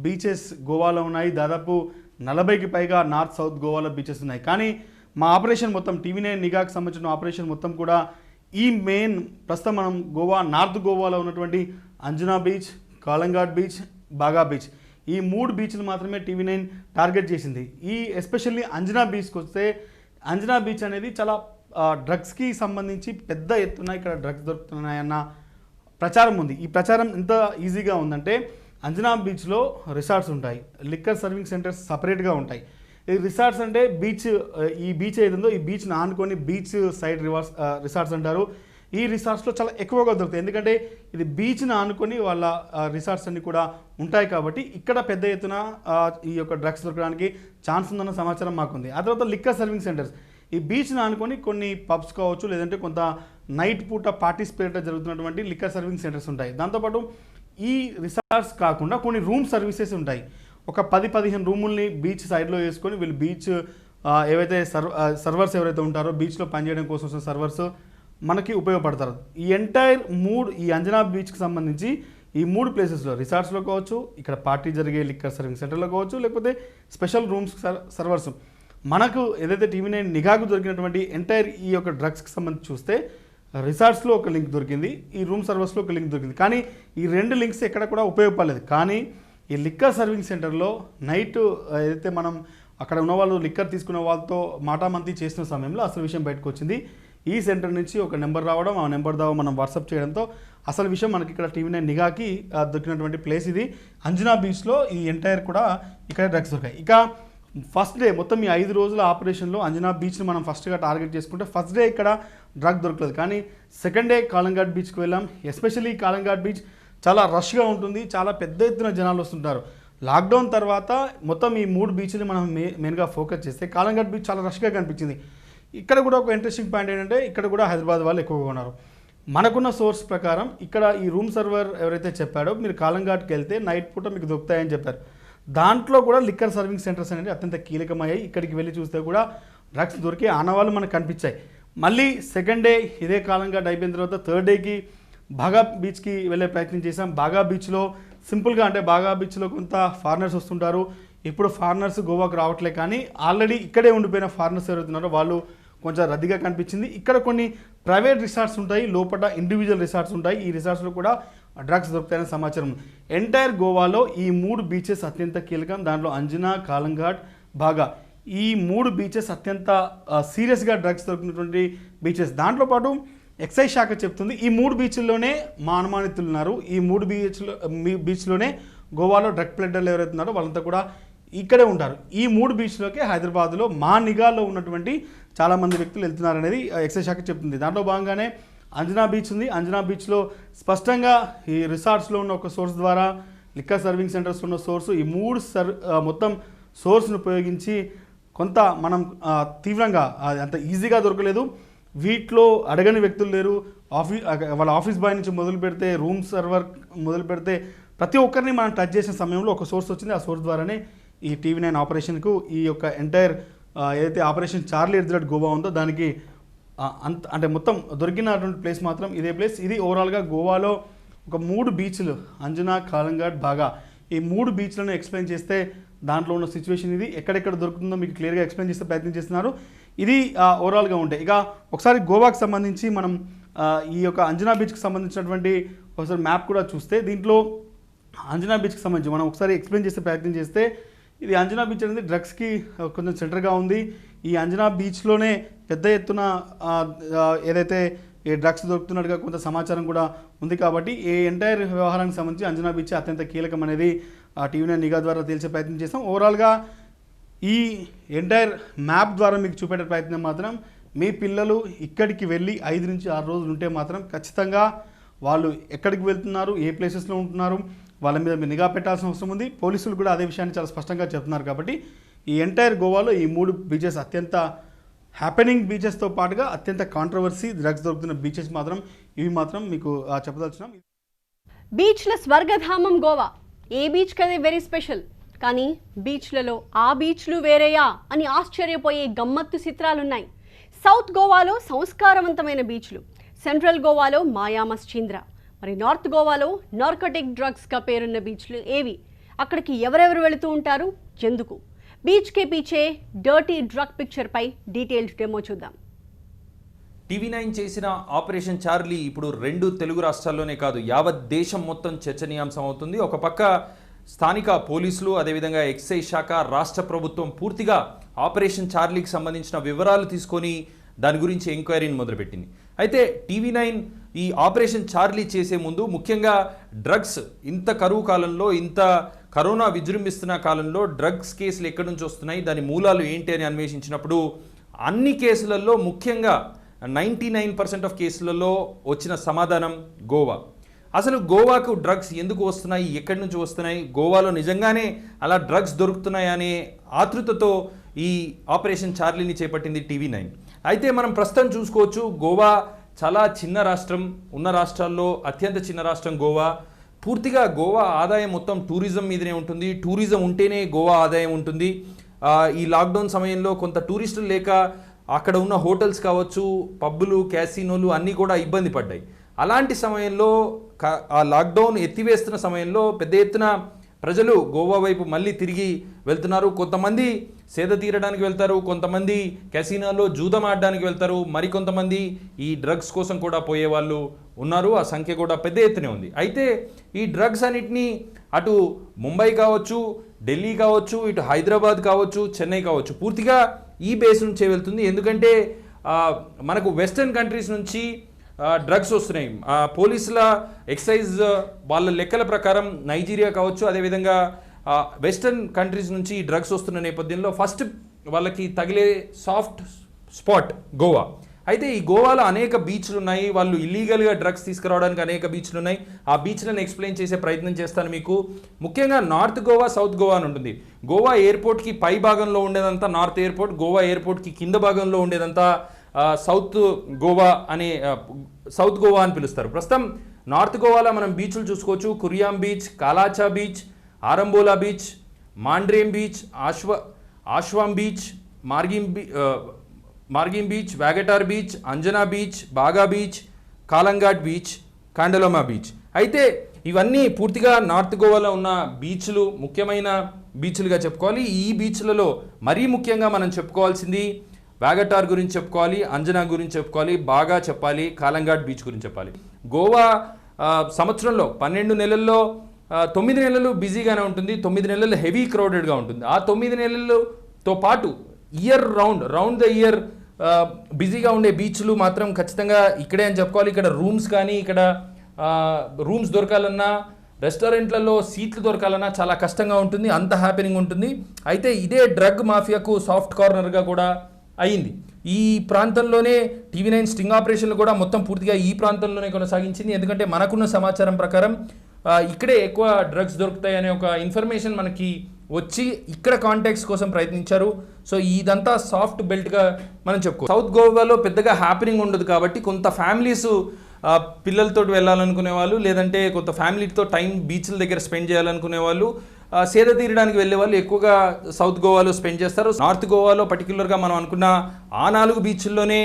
బీచెస్ గోవాలో ఉన్నాయి. దాదాపు 40కి పైగా నార్త్ సౌత్ గోవాలో బీచెస్ ఉన్నాయి. కానీ మా ఆపరేషన్ మొత్తం టీవీ9 నిఘాకు సంబంధించిన ఆపరేషన్ మొత్తం కూడా ఈ మెయిన్ ప్రస్తుతం మనం గోవా నార్త్ గోవాలో ఉన్నటువంటి Anjana beach, Calangute beach, Baga beach ఈ 3 బీచ్లు మాత్రమే టీవీ9 టార్గెట్ చేసింది. ఈ ఎస్పెషల్లీ అంజనా బీచ్కి వస్తే అంజనా బీచ్ అనేది చాలా డ్రగ్స్కి సంబంధించి పెద్ద ఎత్తున ఇక్కడ డ్రగ్స్ దొరుకుతున్నాయన్న ప్రచారం ఉంది. ఈ ప్రచారం ఎంత ఈజీగా ఉందంటే అంజనా బీచ్లో రిసార్ట్స్ ఉంటాయి, లిక్కర్ సర్వింగ్ సెంటర్స్ సపరేట్గా ఉంటాయి. ఈ రిసార్ట్స్ అంటే ఈ బీచ్ ఏదో ఈ బీచ్ని ఆనుకొని బీచ్ సైడ్ రిసార్ట్స్ అంటారు. ఈ రిసార్ట్స్లో చాలా ఎక్కువగా దొరుకుతాయి, ఎందుకంటే ఇది బీచ్ని ఆనుకొని వాళ్ళ రిసార్ట్స్ అన్నీ కూడా ఉంటాయి కాబట్టి ఇక్కడ పెద్ద ఎత్తున ఈ యొక్క డ్రగ్స్ దొరకడానికి ఛాన్స్ ఉందన్న సమాచారం మాకుంది. ఆ తర్వాత లిక్కర్ సర్వింగ్ సెంటర్స్ ఈ బీచ్ని ఆనుకొని కొన్ని పబ్స్ కావచ్చు, లేదంటే కొంత నైట్ పూట పార్టీస్ పేరిట జరుగుతున్నటువంటి లిక్కర్ సర్వింగ్ సెంటర్స్ ఉంటాయి. దాంతోపాటు ఈ రిసార్ట్స్ కాకుండా కొన్ని రూమ్ సర్వీసెస్ ఉంటాయి. ఒక 10-15 రూముల్ని బీచ్ సైడ్లో వేసుకొని వీళ్ళు బీచ్ ఏవైతే సర్వర్స్ ఎవరైతే ఉంటారో బీచ్లో పనిచేయడం కోసం వస్తున్న సర్వర్స్ మనకి ఉపయోగపడతారు. ఈ ఎంటైర్ ఈ అంజనా బీచ్కి సంబంధించి ఈ 3 ప్లేసెస్లో రిసార్ట్స్లో కావచ్చు, ఇక్కడ పార్టీ జరిగే లిక్కర్ సర్వింగ్ సెంటర్లో కావచ్చు, లేకపోతే స్పెషల్ రూమ్స్ సర్వర్స్ మనకు ఏదైతే టీవీ9 నిఘాకు దొరికినటువంటి ఎంటైర్ ఈ యొక్క డ్రగ్స్కి సంబంధించి చూస్తే రిసార్ట్స్లో ఒక లింక్ దొరికింది, ఈ రూమ్ సర్వర్స్లో ఒక లింక్ దొరికింది. కానీ ఈ 2 లింక్స్ ఎక్కడ కూడా ఉపయోగపడలేదు. కానీ ఈ లిక్కర్ సర్వింగ్ సెంటర్లో నైట్ ఏదైతే మనం అక్కడ ఉన్న వాళ్ళు లిక్కర్ తీసుకున్న వాళ్ళతో మాటామంతి చేసిన సమయంలో అసలు విషయం బయటకు వచ్చింది. ఈ సెంటర్ నుంచి ఒక నెంబర్ రావడం, ఆ నెంబర్ ద్వారా మనం వాట్సాప్ చేయడంతో అసలు విషయం మనకి ఇక్కడ టీవీ9 నిఘాకి దొరికినటువంటి ప్లేస్ ఇది. అంజనా బీచ్లో ఈ ఎంటైర్ కూడా ఇక్కడ డ్రగ్స్ దొరికాయి. ఇక ఫస్ట్ డే మొత్తం ఈ 5 రోజుల ఆపరేషన్లో అంజనా బీచ్ని మనం ఫస్ట్గా టార్గెట్ చేసుకుంటే ఫస్ట్ డే ఇక్కడ డ్రగ్ దొరకలేదు. కానీ సెకండ్ డే కాలంఘాట్ బీచ్కి వెళ్ళాం. ఎస్పెషల్లీ కాలంఘాట్ బీచ్ చాలా రష్గా ఉంటుంది, చాలా పెద్ద ఎత్తున జనాలు వస్తుంటారు. లాక్డౌన్ తర్వాత మొత్తం ఈ 3 బీచ్ని మనం మెయిన్గా ఫోకస్ చేస్తే కాలంఘాట్ బీచ్ చాలా రష్గా కనిపించింది. ఇక్కడ కూడా ఒక ఇంట్రెస్టింగ్ పాయింట్ ఏంటంటే ఇక్కడ కూడా హైదరాబాద్ వాళ్ళు ఎక్కువగా ఉన్నారు. మనకున్న సోర్స్ ప్రకారం ఇక్కడ ఈ రూమ్ సర్వర్ ఎవరైతే చెప్పాడో మీరు కాలంఘాట్కి వెళ్తే నైట్ పూట మీకు దొరుకుతాయని చెప్పారు. దాంట్లో కూడా లిక్కర్ సర్వింగ్ సెంటర్స్ అనేది అత్యంత కీలకమయ్యాయి. ఇక్కడికి వెళ్ళి చూస్తే కూడా డ్రగ్స్ దొరికే ఆనవాళ్ళు మనకు కనిపించాయి. మళ్ళీ సెకండ్ డే ఇదే కాలంఘాట్ అయిపోయిన తర్వాత థర్డ్ డేకి బాగా బీచ్కి వెళ్ళే ప్రయత్నం చేశాం. బాగా బీచ్లో సింపుల్గా అంటే బాగా బీచ్లో కొంత ఫారినర్స్ వస్తుంటారు. ఇప్పుడు ఫారినర్స్ గోవాకు రావట్లే, కానీ ఆల్రెడీ ఇక్కడే ఉండిపోయిన ఫారినర్స్ ఎవరైతున్నారో వాళ్ళు కొంచెం రద్దీగా కనిపించింది. ఇక్కడ కొన్ని ప్రైవేట్ రిసార్ట్స్ ఉంటాయి, లోపల ఇండివిజువల్ రిసార్ట్స్ ఉంటాయి. ఈ రిసార్ట్స్లో కూడా డ్రగ్స్ దొరుకుతాయనే సమాచారం. ఎంటైర్ గోవాలో ఈ 3 బీచెస్ అత్యంత కీలకం. దాంట్లో అంజనా, కాలంఘాట్, బాగా ఈ 3 బీచెస్ అత్యంత సీరియస్గా డ్రగ్స్ దొరికినటువంటి బీచెస్. దాంట్లో పాటు ఎక్సైజ్ శాఖ చెప్తుంది ఈ 3 బీచ్ల్లోనే మా అనుమానితులు ఉన్నారు, ఈ 3 బీచ్లోనే గోవాలో డ్రగ్ ప్లెడర్లు ఎవరైతే ఉన్నారో వాళ్ళంతా కూడా ఇక్కడే ఉంటారు. ఈ 3 బీచ్లోకే హైదరాబాద్లో మా నిఘాలో ఉన్నటువంటి చాలామంది వ్యక్తులు వెళ్తున్నారు అనేది ఎక్సైజ్ శాఖ చెప్తుంది. దాంట్లో భాగంగానే అంజనా బీచ్ ఉంది. అంజనా బీచ్లో స్పష్టంగా ఈ రిసార్ట్స్లో ఉన్న ఒక సోర్స్ ద్వారా, లిక్కర్ సర్వింగ్ సెంటర్స్ ఉన్న సోర్సు, ఈ 3 మొత్తం సోర్స్ను ఉపయోగించి కొంత మనం తీవ్రంగా అంత ఈజీగా దొరకలేదు. వీటిలో అడగని వ్యక్తులు లేరు. వాళ్ళ ఆఫీస్ బాయ్ నుంచి మొదలు పెడితే, రూమ్ సర్వర్ మొదలు పెడితే ప్రతి ఒక్కరిని మనం టచ్ చేసిన సమయంలో ఒక సోర్స్ వచ్చింది. ఆ సోర్స్ ద్వారానే ఈ TV9 ఆపరేషన్కు ఈ యొక్క ఎంటైర్ ఏదైతే ఆపరేషన్ చార్లీ ఎట్ గోవా ఉందో దానికి అంటే మొత్తం దొరికినటువంటి ప్లేస్ మాత్రం ఇదే ప్లేస్. ఇది ఓవరాల్గా గోవాలో ఒక 3 బీచ్లు, అంజనా, కాలంఘాట్, బాగా, ఈ 3 బీచ్లను ఎక్స్ప్లెయిన్ చేస్తే దాంట్లో ఉన్న సిచ్యువేషన్ ఇది. ఎక్కడెక్కడ దొరుకుతుందో మీకు క్లియర్గా ఎక్స్ప్లెయిన్ చేస్తే ప్రయత్నం చేస్తున్నారు. ఇది ఓవరాల్గా ఉంటాయి. ఇక ఒకసారి గోవాకి సంబంధించి మనం ఈ యొక్క అంజనా బీచ్కి సంబంధించినటువంటి ఒకసారి మ్యాప్ కూడా చూస్తే దీంట్లో అంజనా బీచ్కి సంబంధించి మనం ఒకసారి ఎక్స్ప్లెయిన్ చేసే ప్రయత్నం చేస్తే ఇది అంజనా బీచ్ అనేది డ్రగ్స్కి కొంచెం సెంటర్గా ఉంది. ఈ అంజనా బీచ్లోనే పెద్ద ఎత్తున ఏదైతే ఈ డ్రగ్స్ దొరుకుతున్నట్టుగా కొంత సమాచారం కూడా ఉంది. కాబట్టి ఈ ఎంటైర్ వ్యవహారానికి సంబంధించి అంజనా బీచ్ అత్యంత కీలకం అనేది TV9 నిఘా ద్వారా తెలిసే ప్రయత్నం చేస్తాం. ఓవరాల్గా ఈ ఎంటైర్ మ్యాప్ ద్వారా మీకు చూపెట్టే ప్రయత్నం మాత్రం మీ పిల్లలు ఇక్కడికి వెళ్ళి 5 నుంచి 6 రోజులు ఉంటే మాత్రం ఖచ్చితంగా వాళ్ళు ఎక్కడికి వెళ్తున్నారు, ఏ ప్లేసెస్లో ఉంటున్నారు, వాళ్ళ మీద మీరు నిఘా పెట్టాల్సిన అవసరం ఉంది. పోలీసులు కూడా అదే విషయాన్ని చాలా స్పష్టంగా చెప్తున్నారు. కాబట్టి ఈ ఎంటైర్ గోవాలో ఈ 3 బీచెస్ అత్యంత హ్యాపెనింగ్ బీచెస్తో పాటుగా అత్యంత కాంట్రవర్సీ డ్రగ్స్ దొరుకుతున్న బీచెస్ మాత్రం ఇవి మాత్రం మీకు చెప్పదలుచున్నాం. బీచ్ల స్వర్గధామం గోవా. ఏ బీచ్ కదే వెరీ స్పెషల్, కానీ బీచ్లలో ఆ బీచ్లు వేరేయా అని ఆశ్చర్యపోయే గమ్మత్తు చిత్రాలున్నాయి. సౌత్ గోవాలో సంస్కారవంతమైన బీచ్లు, సెంట్రల్ గోవాలో మాయా మస్చీంద్ర, మరి నార్త్ గోవాలో నార్కోటిక్ డ్రగ్స్గా పేరున్న బీచ్లు ఏవి, అక్కడికి ఎవరెవరు వెళుతూ ఉంటారు, ఎందుకు? బీచ్ కే పీచే డర్టీ డ్రగ్ పిక్చర్పై డీటెయిల్డ్ డెమో చూద్దాం. TV9 చేసిన ఆపరేషన్ చార్లీ ఇప్పుడు 2 తెలుగు రాష్ట్రాల్లోనే కాదు యావత్ దేశం మొత్తం చర్చనీయాంశం అవుతుంది. ఒక పక్క స్థానిక పోలీసులు, అదేవిధంగా ఎక్సైజ్ శాఖ, రాష్ట్ర ప్రభుత్వం పూర్తిగా ఆపరేషన్ చార్లీకి సంబంధించిన వివరాలు తీసుకొని దాని గురించి ఎంక్వైరీని మొదలుపెట్టింది. అయితే TV9 ఈ ఆపరేషన్ చార్లీ చేసే ముందు ముఖ్యంగా డ్రగ్స్ ఇంత కరువు కాలంలో, ఇంత కరోనా విజృంభిస్తున్న కాలంలో డ్రగ్స్ కేసులు ఎక్కడి నుంచి వస్తున్నాయి, దాని మూలాలు ఏంటి అని అన్వేషించినప్పుడు అన్ని కేసులలో ముఖ్యంగా 99% ఆఫ్ కేసులలో వచ్చిన సమాధానం గోవా. అసలు గోవాకు డ్రగ్స్ ఎందుకు వస్తున్నాయి, ఎక్కడి నుంచి వస్తున్నాయి, గోవాలో నిజంగానే అలా డ్రగ్స్ దొరుకుతున్నాయి అనే ఆతృతతో ఈ ఆపరేషన్ చార్లీని చేపట్టింది TV9. అయితే మనం ప్రస్తుతం చూసుకోవచ్చు, గోవా చాలా చిన్న రాష్ట్రం, ఉన్న రాష్ట్రాల్లో అత్యంత చిన్న రాష్ట్రం గోవా. పూర్తిగా గోవా ఆదాయం మొత్తం టూరిజం మీదనే ఉంటుంది. టూరిజం ఉంటేనే గోవా ఆదాయం ఉంటుంది. ఈ లాక్డౌన్ సమయంలో కొంత టూరిస్టులు లేక అక్కడ ఉన్న హోటల్స్ కావచ్చు, పబ్బులు, క్యాసినోలు అన్నీ కూడా ఇబ్బంది పడ్డాయి. అలాంటి సమయంలో ఆ లాక్డౌన్ ఎత్తివేస్తున్న సమయంలో పెద్ద ఎత్తున ప్రజలు గోవా వైపు మళ్ళీ తిరిగి వెళ్తున్నారు. కొంతమంది సేద తీరడానికి వెళ్తారు, కొంతమంది క్యాసినోలో జూదం ఆడడానికి వెళ్తారు, మరికొంతమంది ఈ డ్రగ్స్ కోసం కూడా పోయే వాళ్ళు ఉన్నారు. ఆ సంఖ్య కూడా పెద్ద ఎత్తునే ఉంది. అయితే ఈ డ్రగ్స్ అన్నిటినీ అటు ముంబై కావచ్చు, ఢిల్లీ కావచ్చు, ఇటు హైదరాబాద్ కావచ్చు, చెన్నై కావచ్చు, పూర్తిగా ఈ బేస్ నుంచే వెళ్తుంది. ఎందుకంటే మనకు వెస్టర్న్ కంట్రీస్ నుంచి డ్రగ్స్ వస్తున్నాయి. పోలీసుల ఎక్సైజ్ వాళ్ళ లెక్కల ప్రకారం నైజీరియా కావచ్చు, అదేవిధంగా వెస్టర్న్ కంట్రీస్ నుంచి ఈ డ్రగ్స్ వస్తున్న నేపథ్యంలో ఫస్ట్ వాళ్ళకి తగిలే సాఫ్ట్ స్పాట్ గోవా. అయితే ఈ గోవాలో అనేక బీచ్లు ఉన్నాయి. వాళ్ళు ఇల్లీగల్గా డ్రగ్స్ తీసుకురావడానికి అనేక బీచ్లు ఉన్నాయి. ఆ బీచ్లను ఎక్స్ప్లెయిన్ చేసే ప్రయత్నం చేస్తాను మీకు. ముఖ్యంగా నార్త్ గోవా, సౌత్ గోవా అని ఉంటుంది. గోవా ఎయిర్పోర్ట్కి పై భాగంలో ఉండేదంతా నార్త్ ఎయిర్పోర్ట్, గోవా ఎయిర్పోర్ట్కి కింద భాగంలో ఉండేదంతా సౌత్ గోవా అని పిలుస్తారు. ప్రస్తుతం నార్త్ గోవాలో మనం బీచ్లు చూసుకోవచ్చు. Querim beach, Kalacha beach, Arambol beach, Mandrem beach, Ashwem beach, Morjim beach, Vagator beach, Anjuna beach, Baga beach, Calangute beach, Candolim beach. అయితే ఇవన్నీ పూర్తిగా నార్త్ గోవాలో ఉన్న బీచ్లు, ముఖ్యమైన బీచ్లుగా చెప్పుకోవాలి. ఈ బీచ్లలో మరీ ముఖ్యంగా మనం చెప్పుకోవాల్సింది వ్యాగటార్ గురించి చెప్పుకోవాలి, అంజనా గురించి చెప్పుకోవాలి, బాగా చెప్పాలి, కాలంఘాట్ బీచ్ గురించి చెప్పాలి. గోవా సంవత్సరంలో 12 నెలల్లో 9 నెలలు బిజీగానే ఉంటుంది, 9 నెలలు హెవీ క్రౌడెడ్గా ఉంటుంది. ఆ 9 నెలలతో పాటు ఇయర్ రౌండ్ ద ఇయర్ బిజీగా ఉండే బీచ్లు మాత్రం ఖచ్చితంగా ఇక్కడే అని చెప్పుకోవాలి. ఇక్కడ రూమ్స్ కానీ ఇక్కడ రూమ్స్ దొరకాలన్నా రెస్టారెంట్లలో సీట్లు దొరకాలన్నా చాలా కష్టంగా ఉంటుంది, అంత హ్యాపెనింగ్ ఉంటుంది. అయితే ఇదే డ్రగ్ మాఫియాకు సాఫ్ట్ కార్నర్గా కూడా అయింది. ఈ ప్రాంతంలోనే TV9 స్టింగ్ ఆపరేషన్లు కూడా మొత్తం పూర్తిగా ఈ ప్రాంతంలోనే కొనసాగించింది. ఎందుకంటే మనకున్న సమాచారం ప్రకారం ఇక్కడే ఎక్కువ డ్రగ్స్ దొరుకుతాయి అనే ఒక ఇన్ఫర్మేషన్ మనకి వచ్చి ఇక్కడ కాంటాక్ట్స్ కోసం ప్రయత్నించారు. సో ఇదంతా సాఫ్ట్ బెల్ట్గా మనం చెప్పుకో. సౌత్ గోవాలో పెద్దగా హ్యాపెనింగ్ ఉండదు కాబట్టి కొంత ఫ్యామిలీస్ పిల్లలతో వెళ్ళాలనుకునే వాళ్ళు, లేదంటే కొంత ఫ్యామిలీతో టైం బీచ్ల దగ్గర స్పెండ్ చేయాలనుకునే వాళ్ళు, సేద తీరడానికి వెళ్ళే వాళ్ళు ఎక్కువగా సౌత్ గోవాలో స్పెండ్ చేస్తారు. నార్త్ గోవాలో పర్టికులర్గా మనం అనుకున్న ఆ 4 బీచ్ల్లోనే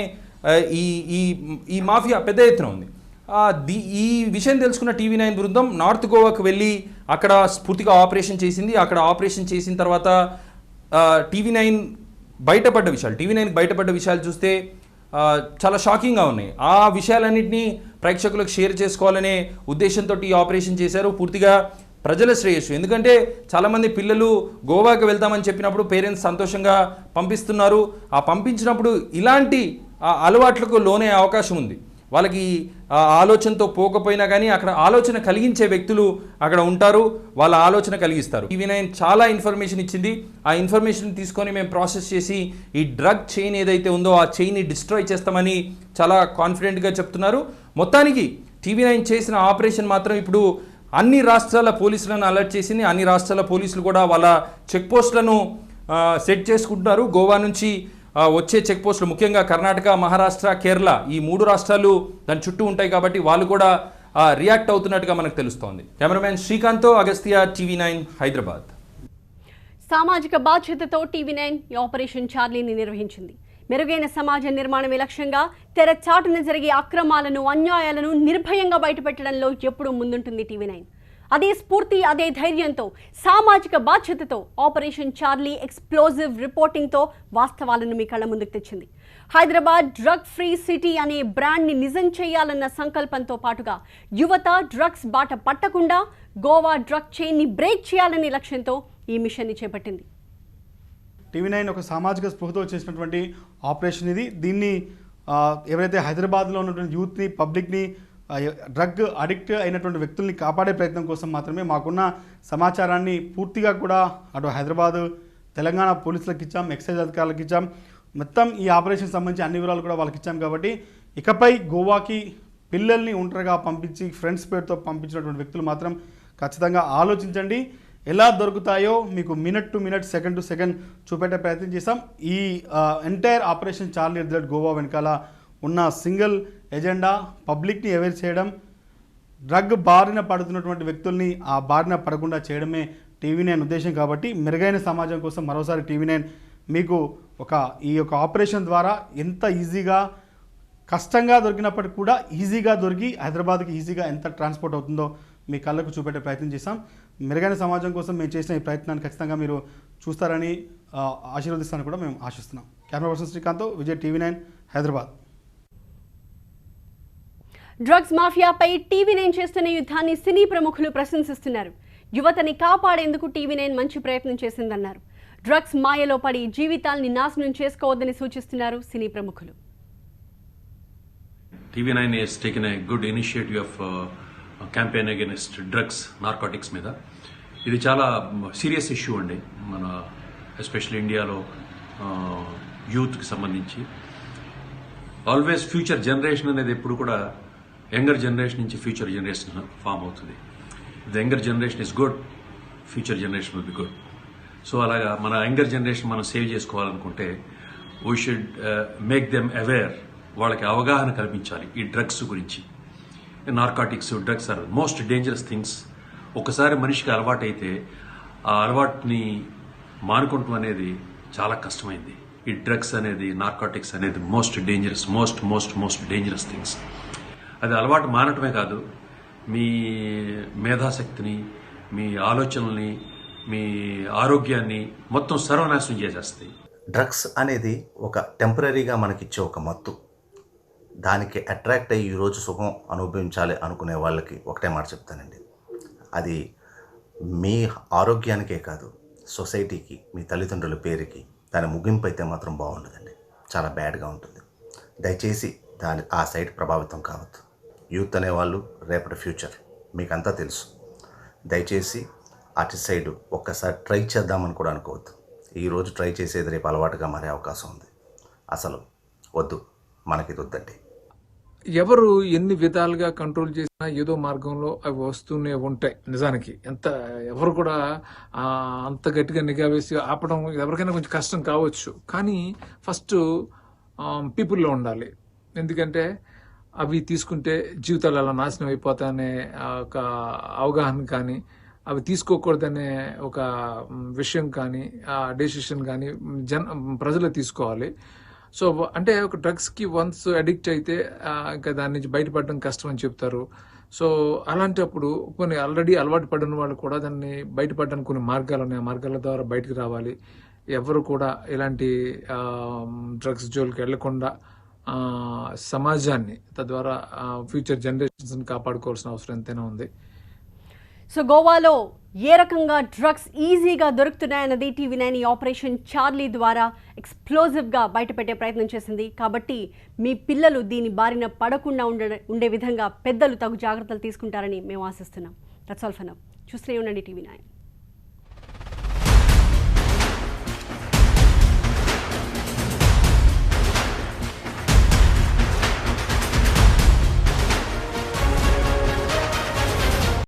ఈ మాఫియా పెద్ద ఎత్తున ఉంది. ఈ విషయం తెలుసుకున్న TV9 బృందం నార్త్ గోవాకు వెళ్ళి అక్కడ పూర్తిగా ఆపరేషన్ చేసింది. అక్కడ ఆపరేషన్ చేసిన తర్వాత TV9 బయటపడ్డ విషయాలు చూస్తే చాలా షాకింగ్గా ఉన్నాయి. ఆ విషయాలన్నింటినీ ప్రేక్షకులకు షేర్ చేసుకోవాలనే ఉద్దేశంతో ఈ ఆపరేషన్ చేశారు. పూర్తిగా ప్రజల శ్రేయస్సు. ఎందుకంటే చాలామంది పిల్లలు గోవాకి వెళ్తామని చెప్పినప్పుడు పేరెంట్స్ సంతోషంగా పంపిస్తున్నారు. ఆ పంపించినప్పుడు ఇలాంటి అలవాట్లకు లోనే అవకాశం ఉంది. వాళ్ళకి ఆలోచనతో పోకపోయినా కానీ అక్కడ ఆలోచన కలిగించే వ్యక్తులు అక్కడ ఉంటారు, వాళ్ళ ఆలోచన కలిగిస్తారు. TV9 చాలా ఇన్ఫర్మేషన్ ఇచ్చింది. ఆ ఇన్ఫర్మేషన్ తీసుకొని మేము ప్రాసెస్ చేసి ఈ డ్రగ్ చైన్ ఏదైతే ఉందో ఆ చైన్ని డిస్ట్రాయ్ చేస్తామని చాలా కాన్ఫిడెంట్గా చెప్తున్నారు. మొత్తానికి TV9 చేసిన ఆపరేషన్ మాత్రం ఇప్పుడు అన్ని రాష్ట్రాల పోలీసులను అలర్ట్ చేసింది. అన్ని రాష్ట్రాల పోలీసులు కూడా వాళ్ళ చెక్ పోస్టులను సెట్ చేసుకుంటున్నారు. గోవా నుంచి వచ్చే చెక్ పోస్టులు ముఖ్యంగా కర్ణాటక, మహారాష్ట్ర, కేరళ ఈ 3 రాష్ట్రాలు దాని చుట్టూ ఉంటాయి కాబట్టి వాళ్ళు కూడా రియాక్ట్ అవుతున్నట్టుగా మనకు తెలుస్తోంది. కెమెరామెన్ శ్రీకాంత్తో అగస్త్య, TV9 హైదరాబాద్. సామాజిక బాధ్యతతో TV9 ఈ ఆపరేషన్ చార్లీని నిర్వహించింది. మెరుగైన సమాజ నిర్మాణమే లక్ష్యంగా తెరచాటున జరిగే అక్రమాలను, అన్యాయాలను నిర్భయంగా బయటపెట్టడంలో ఎప్పుడూ ముందుంటుంది TV9. అదే స్ఫూర్తి, అదే ధైర్యంతో, సామాజిక బాధ్యతతో ఆపరేషన్ చార్లీ ఎక్స్ప్లోజివ్ రిపోర్టింగ్తో వాస్తవాలను మీ కళ్ళ ముందుకు తెచ్చింది. హైదరాబాద్ డ్రగ్ ఫ్రీ సిటీ అనే బ్రాండ్ని నిజం చేయాలన్న సంకల్పంతో పాటుగా యువత డ్రగ్స్ బాట పట్టకుండా గోవా డ్రగ్ చైన్ని బ్రేక్ చేయాలనే లక్ష్యంతో ఈ మిషన్ని చేపట్టింది. TV9 ఒక సామాజిక స్పృహతో చేసినటువంటి ఆపరేషన్ ఇది. దీన్ని ఎవరైతే హైదరాబాద్లో ఉన్నటువంటి యూత్ని, పబ్లిక్ని, డ్రగ్ అడిక్ట్ అయినటువంటి వ్యక్తుల్ని కాపాడే ప్రయత్నం కోసం మాత్రమే మాకున్న సమాచారాన్ని పూర్తిగా కూడా అటు హైదరాబాదు, తెలంగాణ పోలీసులకు ఇచ్చాం, ఎక్సైజ్ అధికారులకు ఇచ్చాం. మొత్తం ఈ ఆపరేషన్ సంబంధించి అన్ని వివరాలు కూడా వాళ్ళకి ఇచ్చాం. కాబట్టి ఇకపై గోవాకి పిల్లల్ని ఒంటరిగా పంపించి ఫ్రెండ్స్ పేరుతో పంపించినటువంటి వ్యక్తులు మాత్రం ఖచ్చితంగా ఆలోచించండి. ఎలా దొరుకుతాయో మీకు minute to minute, second to second చూపెట్టే ప్రయత్నం చేస్తాం. ఈ entire operation Charlie at the rate Goa వెనకాల ఉన్న సింగిల్ ఎజెండా పబ్లిక్ని అవేర్ చేయడం, డ్రగ్ బారిన పడుతున్నటువంటి వ్యక్తుల్ని ఆ బారిన పడకుండా చేయడమే TV9 ఉద్దేశం. కాబట్టి మెరుగైన సమాజం కోసం మరోసారి TV9 మీకు ఈ యొక్క ఆపరేషన్ ద్వారా ఎంత ఈజీగా, కష్టంగా దొరికినప్పటికీ కూడా ఈజీగా దొరికి హైదరాబాద్కి ఈజీగా ఎంత ట్రాన్స్పోర్ట్ అవుతుందో మీ కళ్ళకు చూపెట్టే ప్రయత్నం చేస్తాం. మెరుగైన సమాజం కోసం మేము చేసిన ఈ ప్రయత్నాన్ని ఖచ్చితంగా మీరు చూస్తారని ఆశీర్వదిస్తారని కూడా మేము ఆశిస్తున్నాం. కెమెరా పర్సన్ శ్రీకాంత్, విజయ్, TV9 హైదరాబాద్. డ్రగ్స్ మాఫియాపై TV9 చేస్తున్న యుద్ధాన్ని సినీ ప్రముఖులు ప్రశంసిస్తున్నారు. యువతని కాపాడేందుకు TV9 మంచి ప్రయత్నం చేసిందన్నారు. డ్రగ్స్ మాయలో పడి జీవితాల్ని నాశనం చేసుకోవద్దని సూచిస్తున్నారు సినీ ప్రముఖులు. TV9 has taken a good initiative of campaign against drugs, narcotics మీద. ఇది చాలా సీరియస్ ఇష్యూ అండి మన ఎస్పెషల్లీ ఇండియాలో యూత్కి సంబంధించి. ఆల్వేస్ ఫ్యూచర్ జనరేషన్ అనేది ఎప్పుడు కూడా యంగర్ జనరేషన్ నుంచి ఫ్యూచర్ జనరేషన్ ఫామ్ అవుతుంది. The younger generation is good, future generation will be good. So అలాగా మన యంగర్ జనరేషన్ మనం సేవ్ చేసుకోవాలనుకుంటే we should make them aware, వాళ్ళకి అవగాహన కల్పించాలి ఈ డ్రగ్స్ గురించి. Narcotics, drugs are most dangerous things. ఒకసారి మనిషికి అలవాటైతే ఆ అలవాటుని మానుకోవటం అనేది చాలా కష్టమైంది. ఈ డ్రగ్స్ అనేది, నార్కాటిక్స్ అనేది most dangerous, most dangerous things. అది అలవాటు మానటమే కాదు, మీ మేధాశక్తిని, మీ ఆలోచనల్ని, మీ ఆరోగ్యాన్ని మొత్తం సర్వనాశనం చేసేస్తాయి. డ్రగ్స్ అనేది ఒక టెంపరీగా మనకిచ్చే ఒక మత్తు. దానికి అట్రాక్ట్ అయ్యి ఈరోజు సుఖం అనుభవించాలి అనుకునే వాళ్ళకి ఒకటే మాట చెప్తానండి, అది మీ ఆరోగ్యానికే కాదు, సొసైటీకి, మీ తల్లిదండ్రుల పేరుకి, దాని ముగింపు అయితే మాత్రం బాగుండదండి, చాలా బ్యాడ్గా ఉంటుంది. దయచేసి ఆ సైడ్ ప్రభావితం కావద్దు. యూత్ అనేవాళ్ళు రేపటి ఫ్యూచర్, మీకంతా తెలుసు. దయచేసి అటు సైడ్ ఒక్కసారి ట్రై చేద్దామని కూడా అనుకోవద్దు. ఈరోజు ట్రై చేసేది రేపు అలవాటుగా మారే అవకాశం ఉంది. అసలు వద్దు, మనకి వద్దండి. ఎవరు ఎన్ని విధాలుగా కంట్రోల్ చేసినా ఏదో మార్గంలో అవి వస్తూనే ఉంటాయి. నిజానికి ఎవరు కూడా అంత గట్టిగా నిఘా వేసి ఆపడం ఎవరికైనా కొంచెం కష్టం కావచ్చు. కానీ ఫస్ట్ పీపుల్లో ఉండాలి. ఎందుకంటే అవి తీసుకుంటే జీవితాలు అలా నాశనం అయిపోతాయనే ఒక అవగాహన కానీ, అవి తీసుకోకూడదనే ఒక విషయం కానీ, డెసిషన్ కానీ ప్రజలు తీసుకోవాలి. సో అంటే ఒక డ్రగ్స్కి వన్స్ అడిక్ట్ అయితే ఇంకా దాని నుంచి బయటపడడం కష్టం అని చెప్తారు. సో అలాంటప్పుడు కొన్ని ఆల్రెడీ అలవాటు పడిన వాళ్ళు కూడా దాన్ని బయటపడడానికి కొన్ని మార్గాలు ఉన్నాయి. ఆ మార్గాల ద్వారా బయటకు రావాలి. ఎవరు కూడా ఇలాంటి డ్రగ్స్ జోలికి వెళ్లకుండా సమాజాన్ని, తద్వారా ఫ్యూచర్ జనరేషన్స్ని కాపాడుకోవాల్సిన అవసరం ఎంతైనా ఉంది. సో గోవాలో ఏ రకంగా డ్రగ్స్ ఈజీగా దొరుకుతున్నాయన్నది టీవీ9 ఈ ఆపరేషన్ చార్లీ ద్వారా ఎక్స్ప్లోజివ్గా బయటపెట్టే ప్రయత్నం చేసింది. కాబట్టి మీ పిల్లలు దీని బారిన పడకుండా ఉండే విధంగా పెద్దలు తగు జాగ్రత్తలు తీసుకుంటారని మేము ఆశిస్తున్నాం. That's all for now. చూస్తూనే ఉండండి టీవీ9.